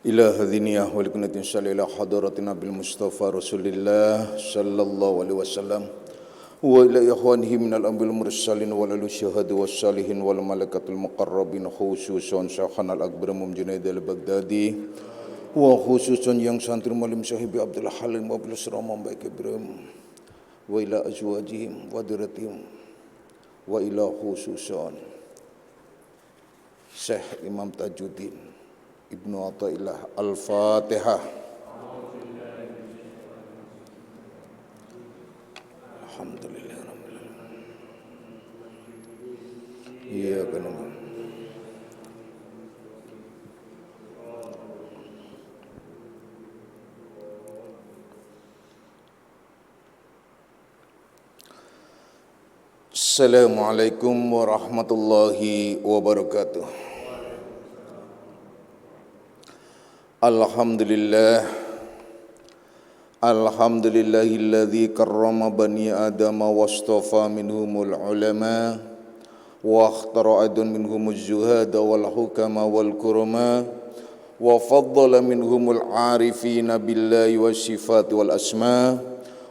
إلى هذه ولكنة صلى إلى حضرتنا بالمصطفى رسول الله صلى الله عليه وسلم وإلى إخوانه من الأنبياء المرسلين والشهداء والصالحين والملائكة المقربين خصوصا شيخنا الأكبر Imam Junaid al-Baghdadi وخصوصا yang santri malim sahibi Abdul Halim wa Abdul Salam baik Ibrahim wa ila azwajihim wa diratihim wa ila khususan Syekh Imam Tajuddin Ibnu Athaillah. Al-Fatihah. Alhamdulillah rabbil alamin. Iyyaka na'budu. Assalamualaikum warahmatullahi wabarakatuh. Alhamdulillahilladzi karrama bani adama wastafa minhumul ulama wa akhtara adun minhumuz zuhada wal hukama wal kurama wa faddala minhumul arifina billahi was sifati wal asma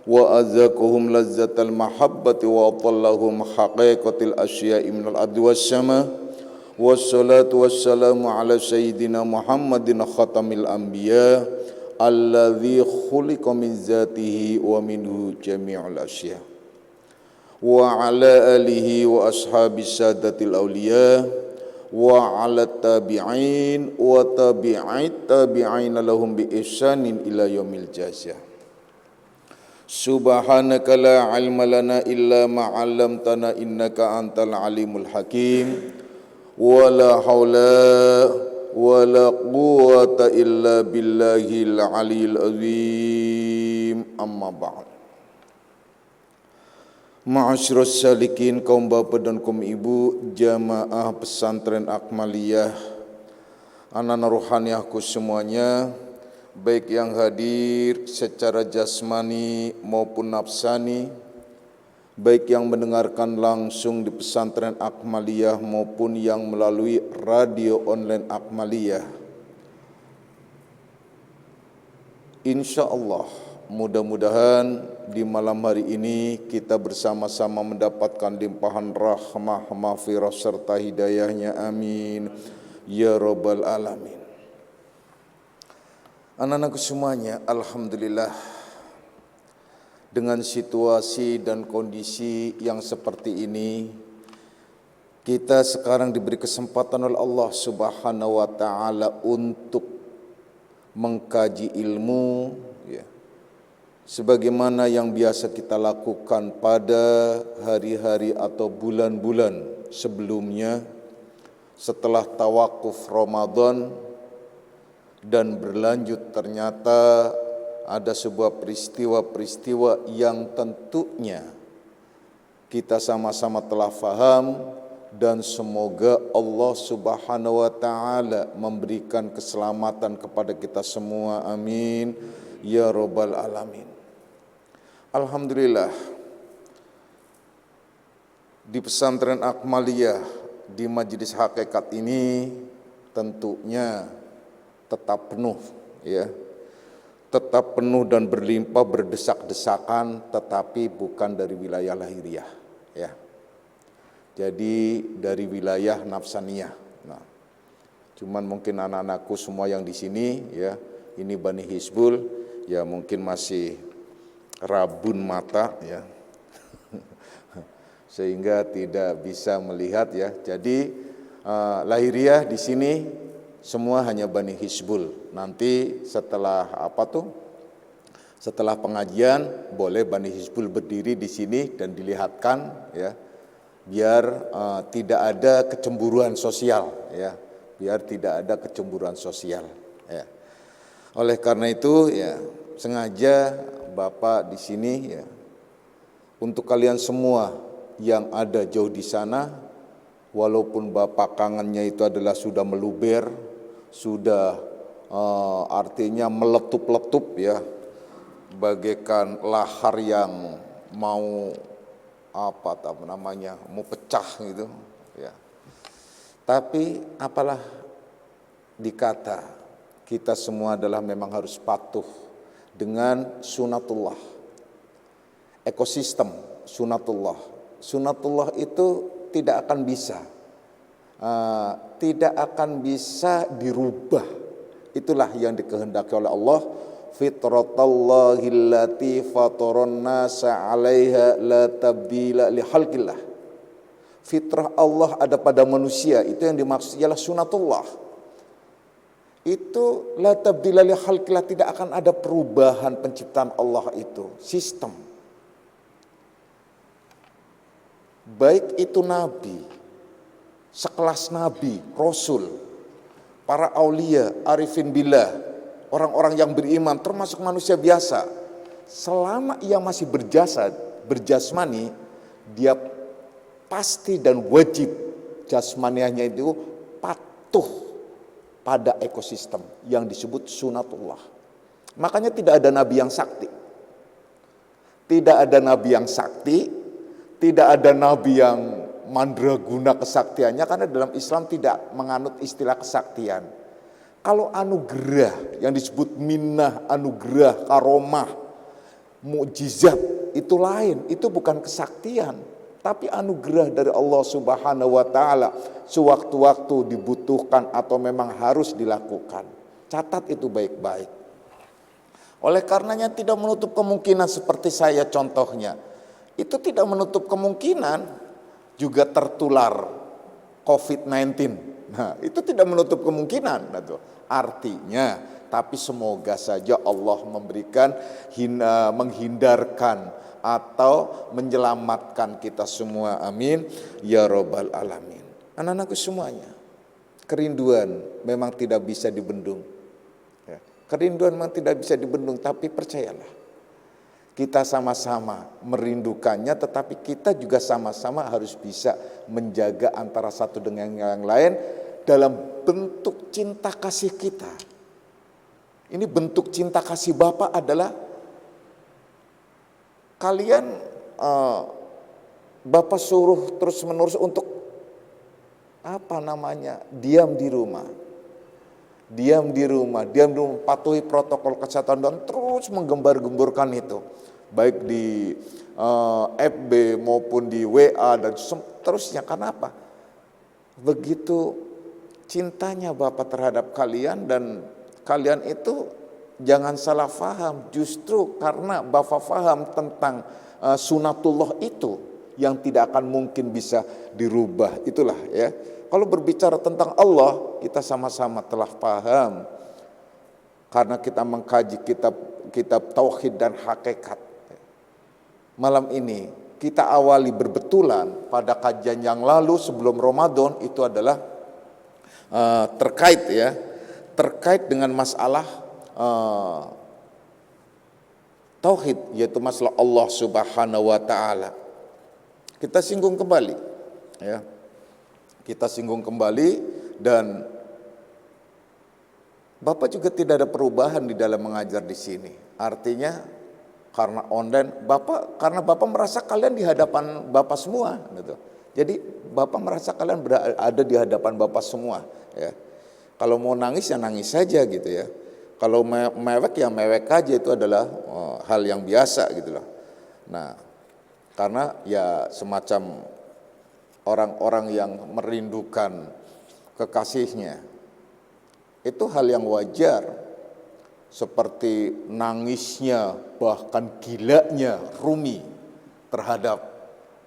wa azaqahum lazzatal mahabbati wa atallahum haqiqatil asya'i minal ardi was sama. Wassalatu wassalamu ala sayyidina Muhammadin khatamil anbiya alladzi khuliqa min zatihi wa minhu jami'ul asya wa ala alihi wa ashabis sadatil awliya wa ala tabi'in wa tabi'it tabi'in lahum bi ihsanin ila yaumil jazaa. Subhanaka la ilma lana illa ma 'allamtana innaka antal alimul hakim. Wala haula wala quwwata illa billahil aliyil azim. Amma ba'd. Ma'asyiras salikin, kaum bapak dan kaum ibu jamaah pesantren Akmaliyah, anak-anak rohaniahku semuanya, baik yang hadir secara jasmani maupun nafsani, baik yang mendengarkan langsung di pesantren Akmaliyah maupun yang melalui radio online Akmaliyah. Insya Allah mudah-mudahan di malam hari ini kita bersama-sama mendapatkan limpahan rahmah, maghfirah serta hidayahnya. Amin ya rabbal alamin. Anak-anakku semuanya, alhamdulillah, dengan situasi dan kondisi yang seperti ini, kita sekarang diberi kesempatan oleh Allah Subhanahu wa taala untuk mengkaji ilmu, ya, sebagaimana yang biasa kita lakukan pada hari-hari atau bulan-bulan sebelumnya setelah tawakuf Ramadan, dan berlanjut ternyata ada sebuah peristiwa-peristiwa yang tentunya kita sama-sama telah faham, dan semoga Allah Subhanahu wa taala memberikan keselamatan kepada kita semua. Amin ya rabbal alamin. Alhamdulillah, di pesantren Akmaliyah di Majelis Hakikat ini tentunya tetap penuh, ya. Tetap penuh dan berlimpah, berdesak-desakan, tetapi bukan dari wilayah lahiriah, ya. Jadi dari wilayah nafsaniyah. Nah, cuman mungkin anak-anakku semua yang di sini, ya, ini Bani Hizbul, ya mungkin masih rabun mata, ya, sehingga tidak bisa melihat, ya. Jadi lahiriah di sini semua hanya Bani Hizbul. Nanti setelah setelah pengajian boleh Bani Hizbul berdiri di sini dan dilihatkan, ya, biar tidak ada kecemburuan sosial, ya, biar tidak ada kecemburuan sosial, ya. Oleh karena itu, ya, sengaja Bapak di sini, ya, untuk kalian semua yang ada jauh di sana, walaupun Bapak kangennya itu adalah sudah meluber, sudah artinya meletup-letup, ya, bagaikan lahar yang mau mau pecah gitu, ya. Tapi apalah dikata, kita semua adalah memang harus patuh dengan sunatullah, ekosistem sunatullah. Sunatullah itu tidak akan bisa dirubah. Itulah yang dikehendaki oleh Allah. Fitratallahi allati fataran nasa 'alaiha la tabdila li khalqillah. Fitrah Allah ada pada manusia, itu yang dimaksud ialah sunatullah. Itu la tabdila li khalqillah, tidak akan ada perubahan penciptaan Allah itu, sistem. Baik itu nabi, sekelas nabi, rasul, para aulia, arifin billah, orang-orang yang beriman, termasuk manusia biasa, selama ia masih berjasmani, dia pasti dan wajib jasmaniahnya itu patuh pada ekosistem yang disebut sunatullah. Makanya tidak ada nabi yang sakti. Tidak ada nabi yang sakti, tidak ada nabi yang mandraguna kesaktiannya, karena dalam Islam tidak menganut istilah kesaktian. Kalau anugerah yang disebut minnah, anugerah, karomah, mukjizat itu lain, itu bukan kesaktian, tapi anugerah dari Allah Subhanahu wa taala, sewaktu-waktu dibutuhkan atau memang harus dilakukan. Catat itu baik-baik. Oleh karenanya tidak menutup kemungkinan seperti saya contohnya. Itu tidak menutup kemungkinan juga tertular COVID-19. Nah, itu tidak menutup kemungkinan. Artinya, tapi semoga saja Allah memberikan menghindarkan atau menyelamatkan kita semua. Amin ya robbal alamin. Anak-anakku semuanya, kerinduan memang tidak bisa dibendung. Kerinduan memang tidak bisa dibendung, tapi percayalah, kita sama-sama merindukannya, tetapi kita juga sama-sama harus bisa menjaga antara satu dengan yang lain dalam bentuk cinta kasih kita. Ini bentuk cinta kasih Bapa adalah kalian, Bapak suruh terus-menerus untuk diam di rumah, patuhi protokol kesehatan dan terus menggembar-gemburkan itu, baik di FB maupun di WA dan seterusnya. Karena apa? Begitu cintanya Bapak terhadap kalian, dan kalian itu jangan salah faham, justru karena Bapak faham tentang sunatullah itu yang tidak akan mungkin bisa dirubah. Itulah ya. Kalau berbicara tentang Allah, kita sama-sama telah paham karena kita mengkaji kitab tauhid dan hakikat. Malam ini kita awali berbetulan pada kajian yang lalu sebelum Ramadan, itu adalah terkait dengan masalah tauhid, yaitu masalah Allah Subhanahu wa taala. Kita singgung kembali ya. Kita singgung kembali, dan Bapak juga tidak ada perubahan di dalam mengajar di sini. Artinya karena online, karena Bapak merasa kalian di hadapan Bapak semua gitu. Jadi Bapak merasa kalian ada di hadapan Bapak semua ya. Kalau mau nangis ya nangis saja gitu ya. Kalau mewek ya mewek aja, itu adalah hal yang biasa gitu loh. Nah, karena ya semacam orang-orang yang merindukan kekasihnya, itu hal yang wajar. Seperti nangisnya, bahkan gilanya Rumi terhadap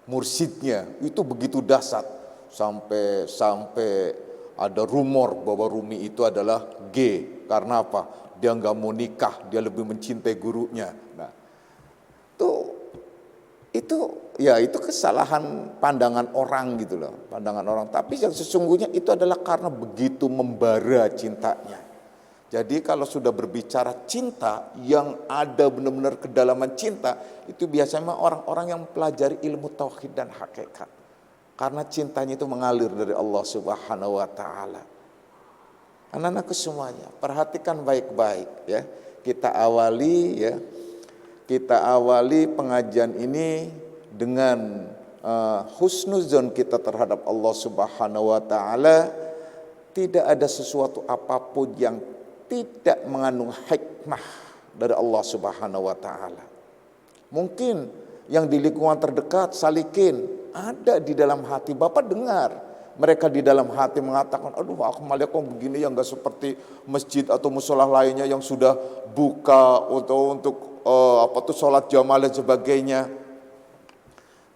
mursyidnya, itu begitu dahsyat, sampai ada rumor bahwa Rumi itu adalah gay. Karena apa? Dia nggak mau nikah, dia lebih mencintai gurunya. Nah, itu kesalahan pandangan orang gitu loh, pandangan orang. Tapi yang sesungguhnya itu adalah karena begitu membara cintanya. Jadi kalau sudah berbicara cinta yang ada benar-benar kedalaman cinta, itu biasanya orang-orang yang mempelajari ilmu tauhid dan hakikat. Karena cintanya itu mengalir dari Allah Subhanahu wa taala. Anak-anakku semuanya, perhatikan baik-baik ya. Kita awali pengajian ini dengan husnuzon kita terhadap Allah Subhanahu wa taala. Tidak ada sesuatu apapun yang tidak mengandung hikmah dari Allah Subhanahu wa taala. Mungkin yang di lingkungan terdekat salikin ada di dalam hati, Bapak dengar mereka di dalam hati mengatakan, aduh Akmalia kok begini ya, nggak seperti masjid atau musola lainnya yang sudah buka untuk sholat jamaah dan sebagainya.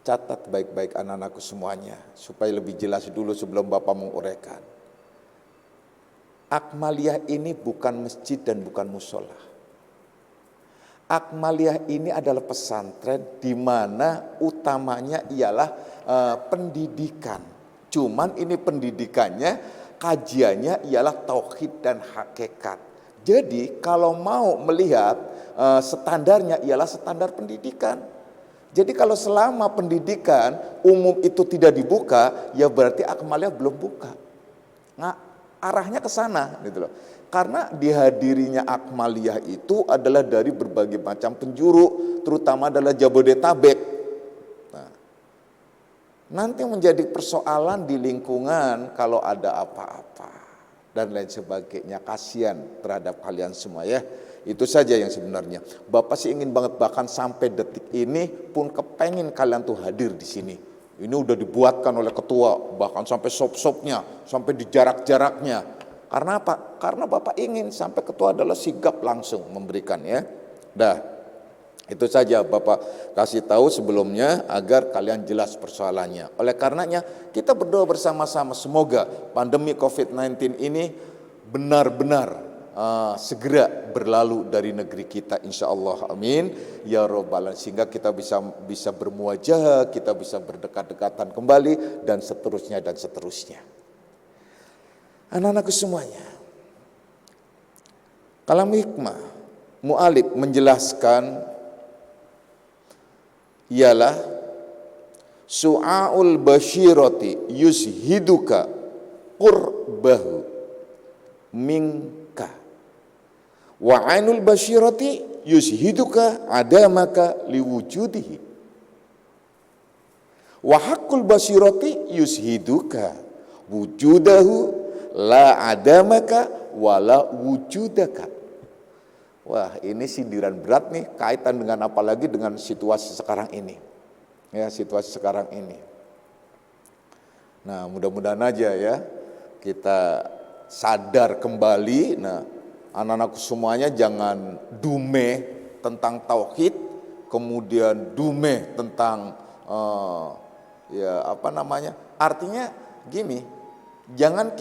Catat baik-baik anak-anakku semuanya supaya lebih jelas dulu sebelum Bapak menguraikan. Akmaliyah ini bukan masjid dan bukan musola. Akmaliyah ini adalah pesantren di mana utamanya ialah pendidikan. Cuman ini pendidikannya, kajiannya ialah tauhid dan hakikat. Jadi kalau mau melihat standarnya ialah standar pendidikan. Jadi kalau selama pendidikan umum itu tidak dibuka, ya berarti Akmaliyah belum buka. Nah, arahnya ke sana gitu loh. Karena dihadirinya Akmaliyah itu adalah dari berbagai macam penjuru, terutama adalah Jabodetabek. Nah, nanti menjadi persoalan di lingkungan kalau ada apa-apa dan lain sebagainya. Kasihan terhadap kalian semua ya. Itu saja yang sebenarnya. Bapak sih ingin banget bahkan sampai detik ini pun kepengin kalian tuh hadir di sini. Ini udah dibuatkan oleh ketua, bahkan sampai sop-sopnya, sampai di jarak-jaraknya. Karena apa? Karena Bapak ingin sampai ketua adalah sigap langsung memberikan ya. Dah, itu saja Bapak kasih tahu sebelumnya agar kalian jelas persoalannya. Oleh karenanya kita berdoa bersama-sama semoga pandemi COVID-19 ini benar-benar segera berlalu dari negeri kita, insya Allah, amin ya robbal alamin, sehingga kita bisa bermuajah, kita bisa berdekat-dekatan kembali dan seterusnya dan seterusnya. Anak-anakku semuanya, kalam hikmah mu'alif menjelaskan ialah su'aul basyirati yuzhiduka qurbahu minka wa ainul basyirati yuzhiduka adamaka liwujudihi wa haqqul basyirati yuzhiduka wujudahu la adamaka wala wujudaka. Wah, ini sindiran berat nih, kaitan dengan apalagi dengan situasi sekarang ini. Ya, situasi sekarang ini. Nah, mudah-mudahan aja ya kita sadar kembali. Nah, anak-anakku semuanya jangan dume tentang tauhid, kemudian dume tentang artinya gini, jangan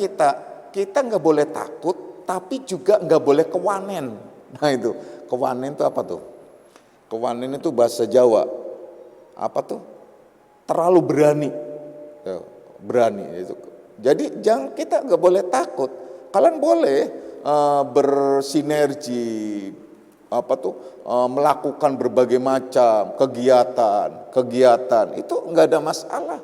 kita nggak boleh takut, tapi juga nggak boleh kewanen. Nah itu, kewanen itu apa tuh? Kewanen itu bahasa Jawa, apa tuh? Terlalu berani, berani itu. Jadi kita nggak boleh takut. Kalian boleh bersinergi, melakukan berbagai macam kegiatan itu nggak ada masalah.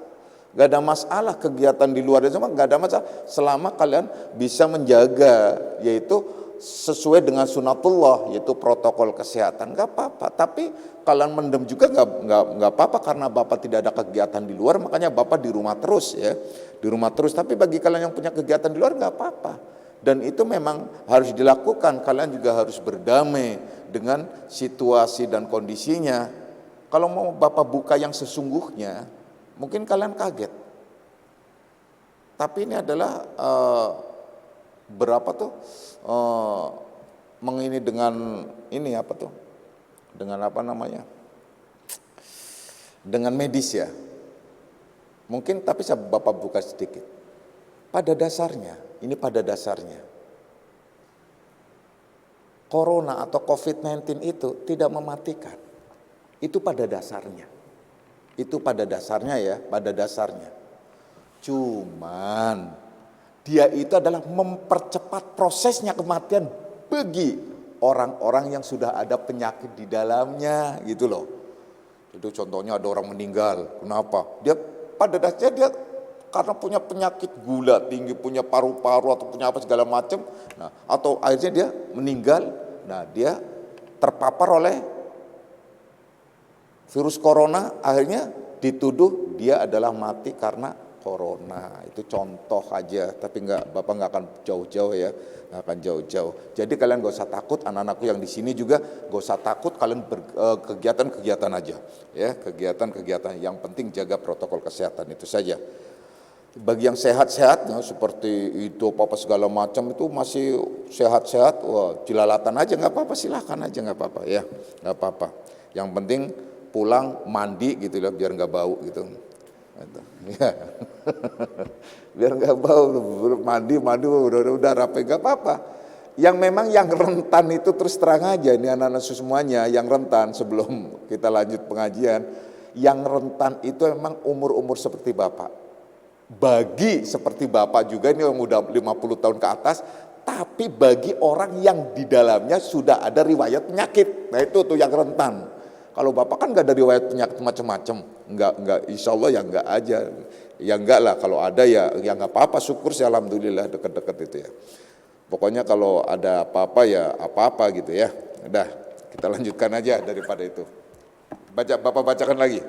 Gak ada masalah kegiatan di luar itu, gak ada masalah selama kalian bisa menjaga, yaitu sesuai dengan sunatullah, yaitu protokol kesehatan, gak apa-apa. Tapi kalian mendem juga gak apa-apa, karena Bapak tidak ada kegiatan di luar, makanya Bapak di rumah terus ya, di rumah terus. Tapi bagi kalian yang punya kegiatan di luar gak apa-apa, dan itu memang harus dilakukan. Kalian juga harus berdamai dengan situasi dan kondisinya. Kalau mau Bapak buka yang sesungguhnya, mungkin kalian kaget, tapi ini adalah mengini dengan ini dengan medis ya. Mungkin tapi saya Bapak buka sedikit. Pada dasarnya Corona atau COVID-19 itu tidak mematikan. Itu pada dasarnya. Pada dasarnya. Cuman dia itu adalah mempercepat prosesnya kematian bagi orang-orang yang sudah ada penyakit di dalamnya gitu loh. Itu contohnya ada orang meninggal. Kenapa? Dia pada dasarnya dia karena punya penyakit gula tinggi, punya paru-paru atau punya apa segala macam. Nah, atau akhirnya dia meninggal. Nah, dia terpapar oleh virus corona, akhirnya dituduh dia adalah mati karena corona. Itu contoh aja, tapi Bapak nggak akan jauh-jauh ya, nggak akan jauh-jauh. Jadi kalian gak usah takut, anak-anakku yang di sini juga gak usah takut, kalian kegiatan-kegiatan aja, ya kegiatan-kegiatan. Yang penting jaga protokol kesehatan itu saja. Bagi yang sehat-sehat, ya, seperti itu apa segala macam itu masih sehat-sehat, wah jelalatan aja nggak apa-apa, silahkan aja nggak apa-apa ya, nggak apa-apa. Yang penting pulang mandi gitu lah, biar nggak bau gitu. Ya. Biar nggak bau, mandi udah rapi, nggak apa-apa. Yang memang yang rentan itu terus terang aja, ini anak-anak semuanya yang rentan, sebelum kita lanjut pengajian, yang rentan itu memang umur-umur seperti Bapak. Bagi seperti Bapak juga, ini yang udah 50 tahun ke atas, tapi bagi orang yang di dalamnya sudah ada riwayat penyakit, nah itu tuh yang rentan. Kalau Bapak kan nggak ada riwayat penyakit macam-macam, nggak, insya Allah ya nggak aja, ya nggak lah. Kalau ada ya nggak apa-apa, syukur sih alhamdulillah deket-deket itu ya. Pokoknya kalau ada apa-apa ya apa-apa gitu ya. Udah, kita lanjutkan aja daripada itu. Bapak bacakan lagi.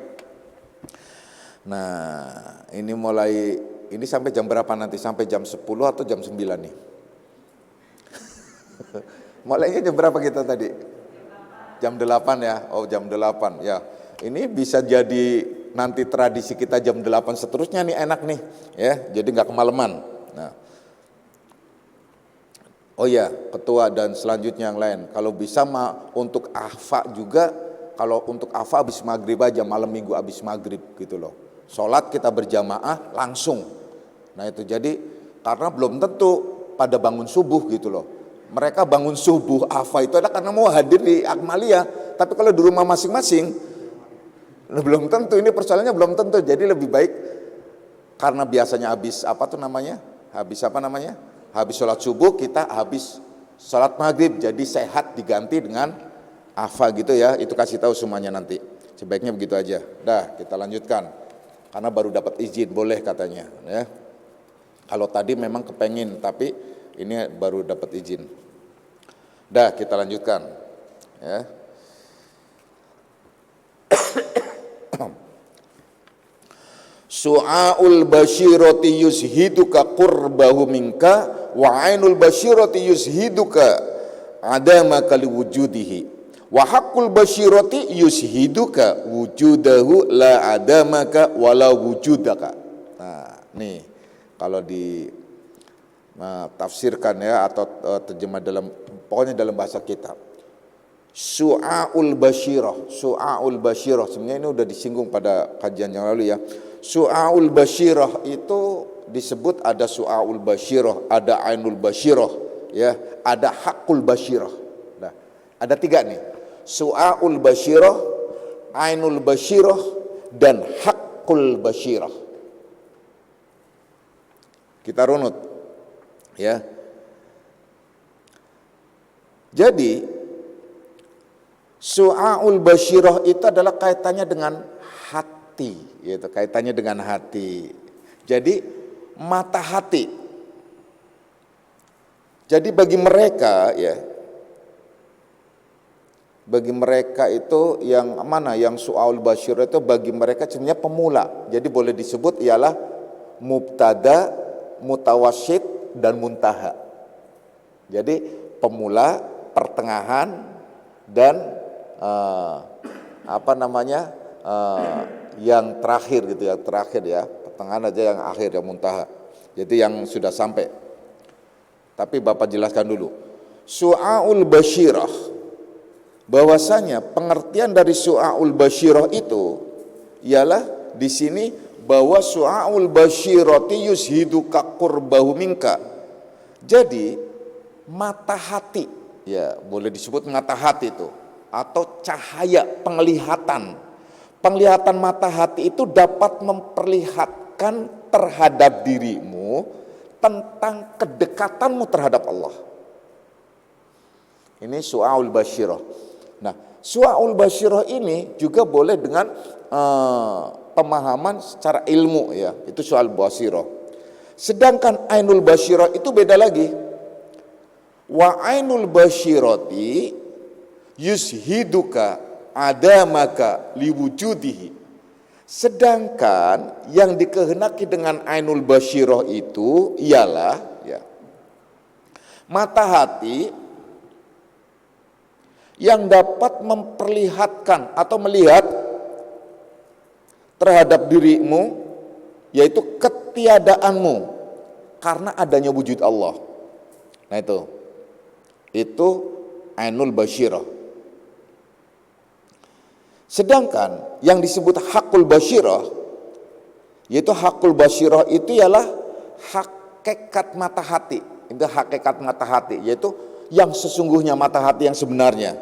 Nah, ini sampai jam berapa nanti? Sampai jam 10 atau jam 9 nih? Mulainya jam berapa kita tadi? Jam 8 ya? Oh jam 8 ya. Ini bisa jadi nanti tradisi kita jam 8 seterusnya nih, enak nih ya. Jadi nggak kemalaman. Nah. Oh ya, ketua dan selanjutnya yang lain. Kalau bisa untuk AFA juga, kalau untuk AFA habis maghrib aja, malam minggu habis maghrib gitu loh. Sholat kita berjamaah langsung. Nah itu jadi karena belum tentu pada bangun subuh gitu loh. Mereka bangun subuh AFA itu adalah karena mau hadir di Akmalia. Tapi kalau di rumah masing-masing belum tentu, ini persoalannya belum tentu. Jadi lebih baik karena biasanya habis habis sholat subuh kita habis sholat maghrib. Jadi sehat diganti dengan AFA gitu ya. Itu kasih tahu semuanya nanti. Sebaiknya begitu aja. Dah kita lanjutkan. Karena baru dapat izin, boleh katanya ya. Kalau tadi memang kepengen, tapi ini baru dapat izin. Dah kita lanjutkan ya. Su'aul basyirati yuzhiduka qurbahu minka wa ainul basyirati yuzhiduka adamaka liwujudihi. Wa haqqul basyirati yushiduka wujudahu la adamaka wala wujudaka. Nah, nih kalau di tafsirkan ya atau terjemah pokoknya dalam bahasa kita. Su'aul basyirah sebenarnya ini udah disinggung pada kajian yang lalu ya. Su'aul basyirah itu disebut ada su'aul basyirah, ada ainul basyirah ya, ada haqqul basyirah. Nah, ada 3 nih. Su'aul basyirah, ainul basyirah, dan haqqul basyirah. Kita runut ya. Jadi su'aul basyirah itu adalah kaitannya dengan hati, gitu, kaitannya dengan hati. Jadi mata hati. Jadi bagi mereka ya, bagi mereka itu yang mana, yang su'aul basyirah itu bagi mereka sebenarnya pemula. Jadi boleh disebut ialah mubtada, mutawassit, dan muntaha. Jadi pemula, pertengahan, dan yang terakhir gitu ya, terakhir ya, pertengahan aja, yang akhir, yang muntaha. Jadi yang sudah sampai. Tapi Bapak jelaskan dulu. Su'aul basyirah, bahwasanya pengertian dari su'aul basyirah itu ialah di sini bahwa su'aul basyirati yushiduka qurbahu minka. Jadi mata hati ya, boleh disebut mata hati itu atau cahaya penglihatan. Penglihatan mata hati itu dapat memperlihatkan terhadap dirimu tentang kedekatanmu terhadap Allah. Ini su'aul basyirah. Nah, su'aul basyirah ini juga boleh dengan pemahaman secara ilmu ya, itu su'aul basyirah. Sedangkan ainul basyirah itu beda lagi. Wa ainul basyirati yushiduka adamaka liwujudihi. Sedangkan yang dikehendaki dengan ainul basyirah itu ialah ya, mata hati yang dapat memperlihatkan atau melihat terhadap dirimu, yaitu ketiadaanmu karena adanya wujud Allah. Nah itu ainul basyirah. Sedangkan yang disebut hakul basyirah, yaitu hakul basyirah itu ialah hakikat mata hati. Itu hakikat mata hati, yaitu yang sesungguhnya mata hati yang sebenarnya.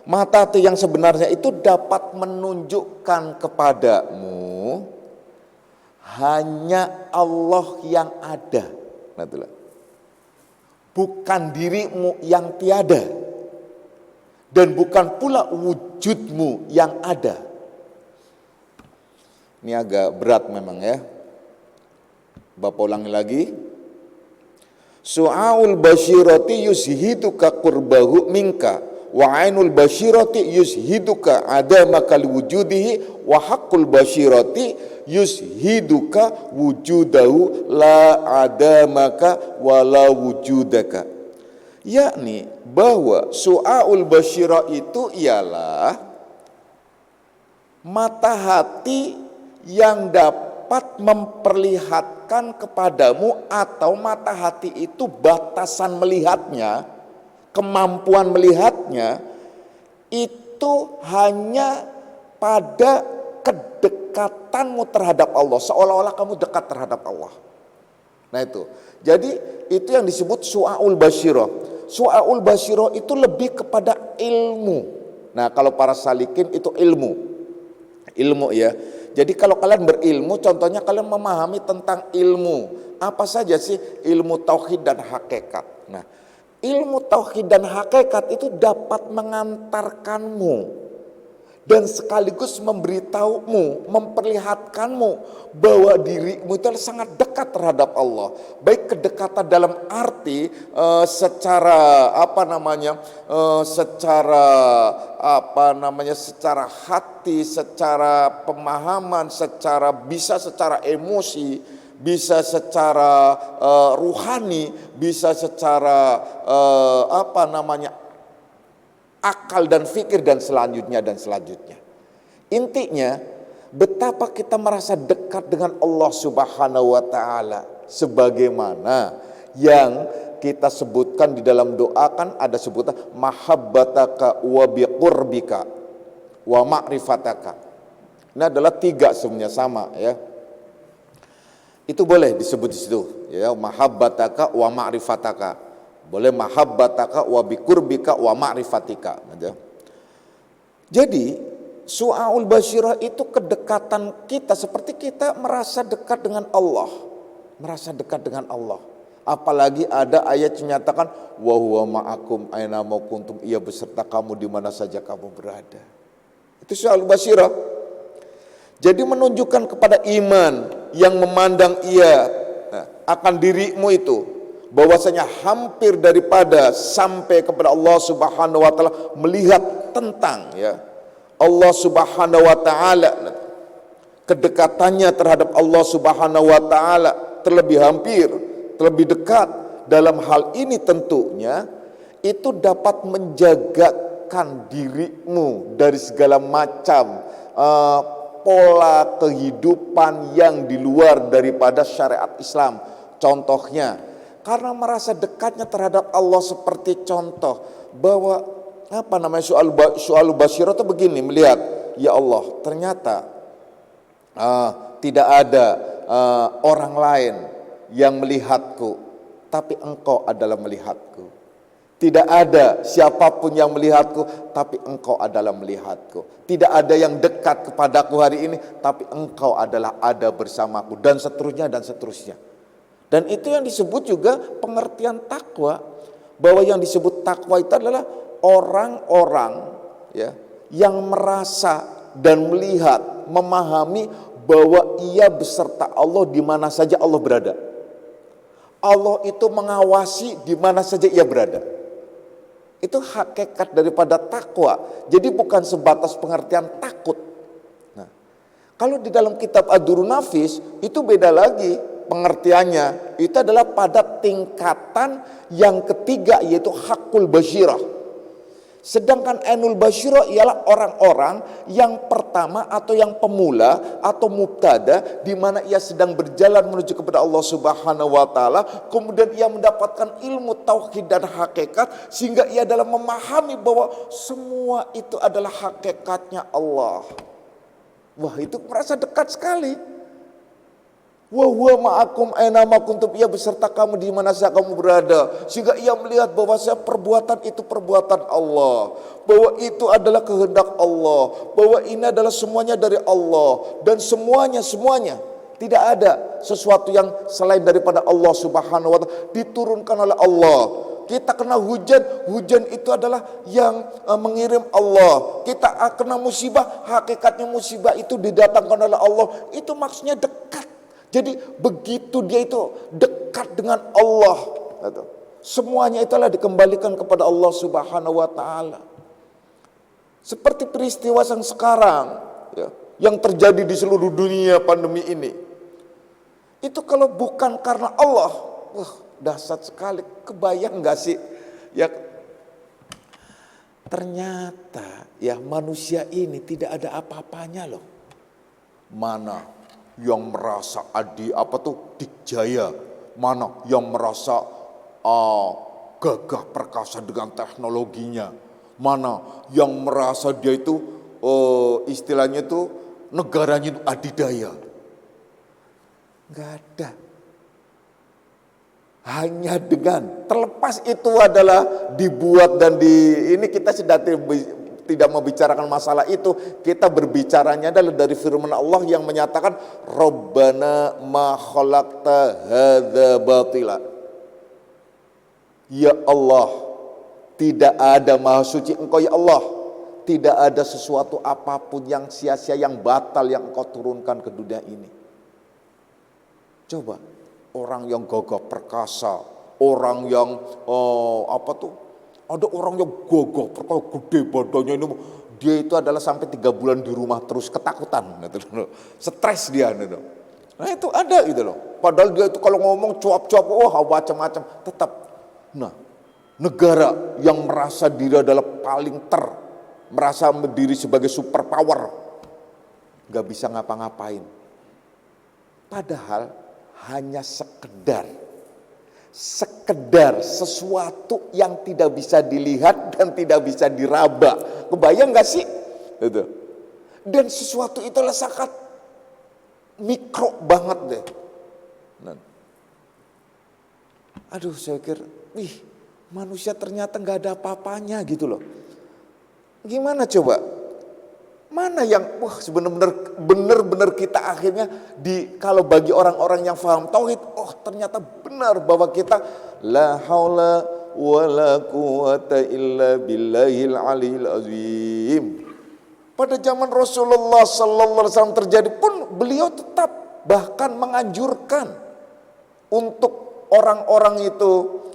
Mata hati yang sebenarnya itu dapat menunjukkan kepadamu hanya Allah yang ada. Nah, itulah. Bukan dirimu yang tiada, dan bukan pula wujudmu yang ada. Ini agak berat memang ya. Bapak ulangi lagi. Su'aul basyirati yushiduka qurbahu minka, wa ainul basyirati yushiduka adamaka liwujudihi, wa haqqul basyirati yushiduka wujudahu la adamaka wa la wujudaka. Yakni bahwa su'aul basyirah itu ialah mata hati yang dapat memperlihatkan kepadamu, atau mata hati itu batasan melihatnya, kemampuan melihatnya itu hanya pada kedekatanmu terhadap Allah, seolah-olah kamu dekat terhadap Allah. Nah itu, jadi itu yang disebut su'aul basyirah. Su'aul basyirah itu lebih kepada ilmu. Nah kalau para salikin itu ilmu ya. Jadi kalau kalian berilmu, contohnya kalian memahami tentang ilmu. Apa saja sih? Ilmu tauhid dan hakikat. Nah, ilmu tauhid dan hakikat itu dapat mengantarkanmu dan sekaligus memberitahumu, memperlihatkanmu bahwa dirimu itu sangat dekat terhadap Allah. Baik kedekatan dalam arti secara hati, secara pemahaman, bisa secara emosi, bisa secara ruhani, bisa secara akal dan fikir dan selanjutnya. Intinya betapa kita merasa dekat dengan Allah Subhanahu wa taala, sebagaimana yang kita sebutkan di dalam doa, kan ada sebutan mahabbataka wa biqurbika wa ma'rifataka. Ini adalah 3 sebenarnya sama ya. Itu boleh disebut di situ ya, mahabbataka wa ma'rifataka. Boleh mahabbataka wa biqurbika wa ma'rifatika. Jadi su'aul basyirah itu kedekatan kita, seperti kita merasa dekat dengan Allah. Merasa dekat dengan Allah. Apalagi ada ayat yang menyatakan wa huwa ma'akum aina ma kuntum, ia beserta kamu di mana saja kamu berada. Itu su'aul basyirah. Jadi menunjukkan kepada iman yang memandang ia akan dirimu itu, bahwasanya hampir daripada sampai kepada Allah Subhanahu wa taala, melihat tentang ya Allah Subhanahu wa taala, kedekatannya terhadap Allah Subhanahu wa taala terlebih hampir, terlebih dekat. Dalam hal ini tentunya itu dapat menjagakan dirimu dari segala macam pola kehidupan yang di luar daripada syariat Islam. Contohnya, karena merasa dekatnya terhadap Allah, seperti contoh bahwa soal basyirah itu begini, melihat ya Allah, ternyata tidak ada orang lain yang melihatku, tapi Engkau adalah melihatku. Tidak ada siapapun yang melihatku, tapi Engkau adalah melihatku. Tidak ada yang dekat kepadaku hari ini, tapi Engkau adalah ada bersamaku, dan seterusnya dan seterusnya. Dan itu yang disebut juga pengertian takwa, bahwa yang disebut takwa itu adalah orang-orang ya yang merasa dan melihat, memahami bahwa ia beserta Allah di mana saja Allah berada. Allah itu mengawasi di mana saja ia berada. Itu hakikat daripada takwa. Jadi bukan sebatas pengertian takut. Nah, Kalau di dalam kitab Ad-Durrun Nafis itu beda lagi pengertiannya. Itu adalah pada tingkatan yang ketiga, yaitu hakul basyirah. Sedangkan ainul basyirah ialah orang-orang yang pertama atau yang pemula atau mubtada, di mana ia sedang berjalan menuju kepada Allah Subhanahu wa taala, kemudian ia mendapatkan ilmu tauhid dan hakikat sehingga ia dalam memahami bahwa semua itu adalah hakikatnya Allah. Wah, itu merasa dekat sekali. Wa huwa ma'akum aina ma kuntum, ia beserta kamu di mana saja kamu berada, sehingga ia melihat bahwa perbuatan itu perbuatan Allah, bahwa itu adalah kehendak Allah, bahwa ini adalah semuanya dari Allah, dan semuanya tidak ada sesuatu yang selain daripada Allah Subhanahu wa taala, diturunkan oleh Allah. Kita kena hujan itu adalah yang mengirim Allah. Kita kena musibah, hakikatnya musibah itu didatangkan oleh Allah. Itu maksudnya dekat. Jadi begitu dia itu dekat dengan Allah, semuanya itulah dikembalikan kepada Allah Subhanahu wa taala. Seperti peristiwa yang sekarang ya, yang terjadi di seluruh dunia pandemi ini. Itu kalau bukan karena Allah, wah dahsyat sekali. Kebayang gak sih? Ya ternyata ya manusia ini tidak ada apa-apanya loh. Mana yang merasa dikjaya, mana yang merasa gagah perkasa dengan teknologinya, mana yang merasa dia itu istilahnya itu negaranya itu adidaya. Gak ada. Hanya dengan terlepas itu adalah dibuat dan ini kita sudah tidak membicarakan masalah itu, kita berbicaranya adalah dari firman Allah yang menyatakan Rabbana ma khalaqta hadza batila. Ya Allah, tidak ada maha suci Engkau ya Allah, tidak ada sesuatu apapun yang sia-sia, yang batal yang Engkau turunkan ke dunia ini. Coba orang yang gagah perkasa, orang yang ada orang yang gagah perkasa gede badannya ini, dia itu adalah sampai 3 bulan di rumah terus ketakutan, gitu, stres dia, gitu. Nah itu ada gitu loh. Padahal dia itu kalau ngomong cuap-cuap, macam-macam, tetap. Nah, negara yang merasa diri adalah paling merasa diri sebagai superpower, gak bisa ngapa-ngapain. Padahal hanya sekedar sesuatu yang tidak bisa dilihat dan tidak bisa diraba. Kebayang gak sih? Gitu. Dan sesuatu itulah sangat mikro banget deh. Nah. Aduh, saya pikir, manusia ternyata gak ada apa-apanya gitu loh. Gimana coba? Mana yang benar-benar kita akhirnya kalau bagi orang-orang yang paham tauhid, ternyata benar bahwa kita la haula wala quwata illa billahil aliyil azim. Pada zaman Rasulullah sallallahu alaihi wasallam terjadi pun beliau tetap bahkan menganjurkan untuk orang-orang itu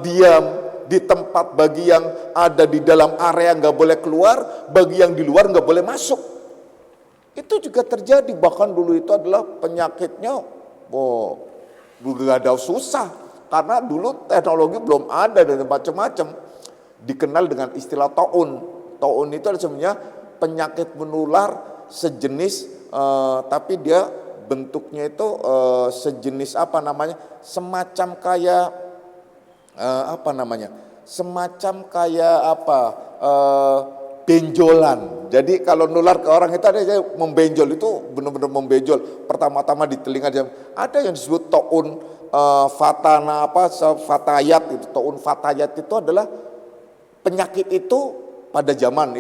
diam di tempat, bagi yang ada di dalam area nggak boleh keluar, bagi yang di luar nggak boleh masuk. Itu juga terjadi, bahkan dulu itu adalah penyakitnya, dulu nggak ada susah, karena dulu teknologi belum ada dan macam-macam. Dikenal dengan istilah taun. Taun itu adalah sebenarnya penyakit menular sejenis, tapi dia bentuknya itu sejenis semacam kayak semacam kayak benjolan. Jadi kalau nular ke orang itu ada yang membenjol, itu benar-benar membenjol. Pertama-tama di telinga dia ada yang disebut taun fatayat. Itu taun fatayat itu adalah penyakit itu pada zaman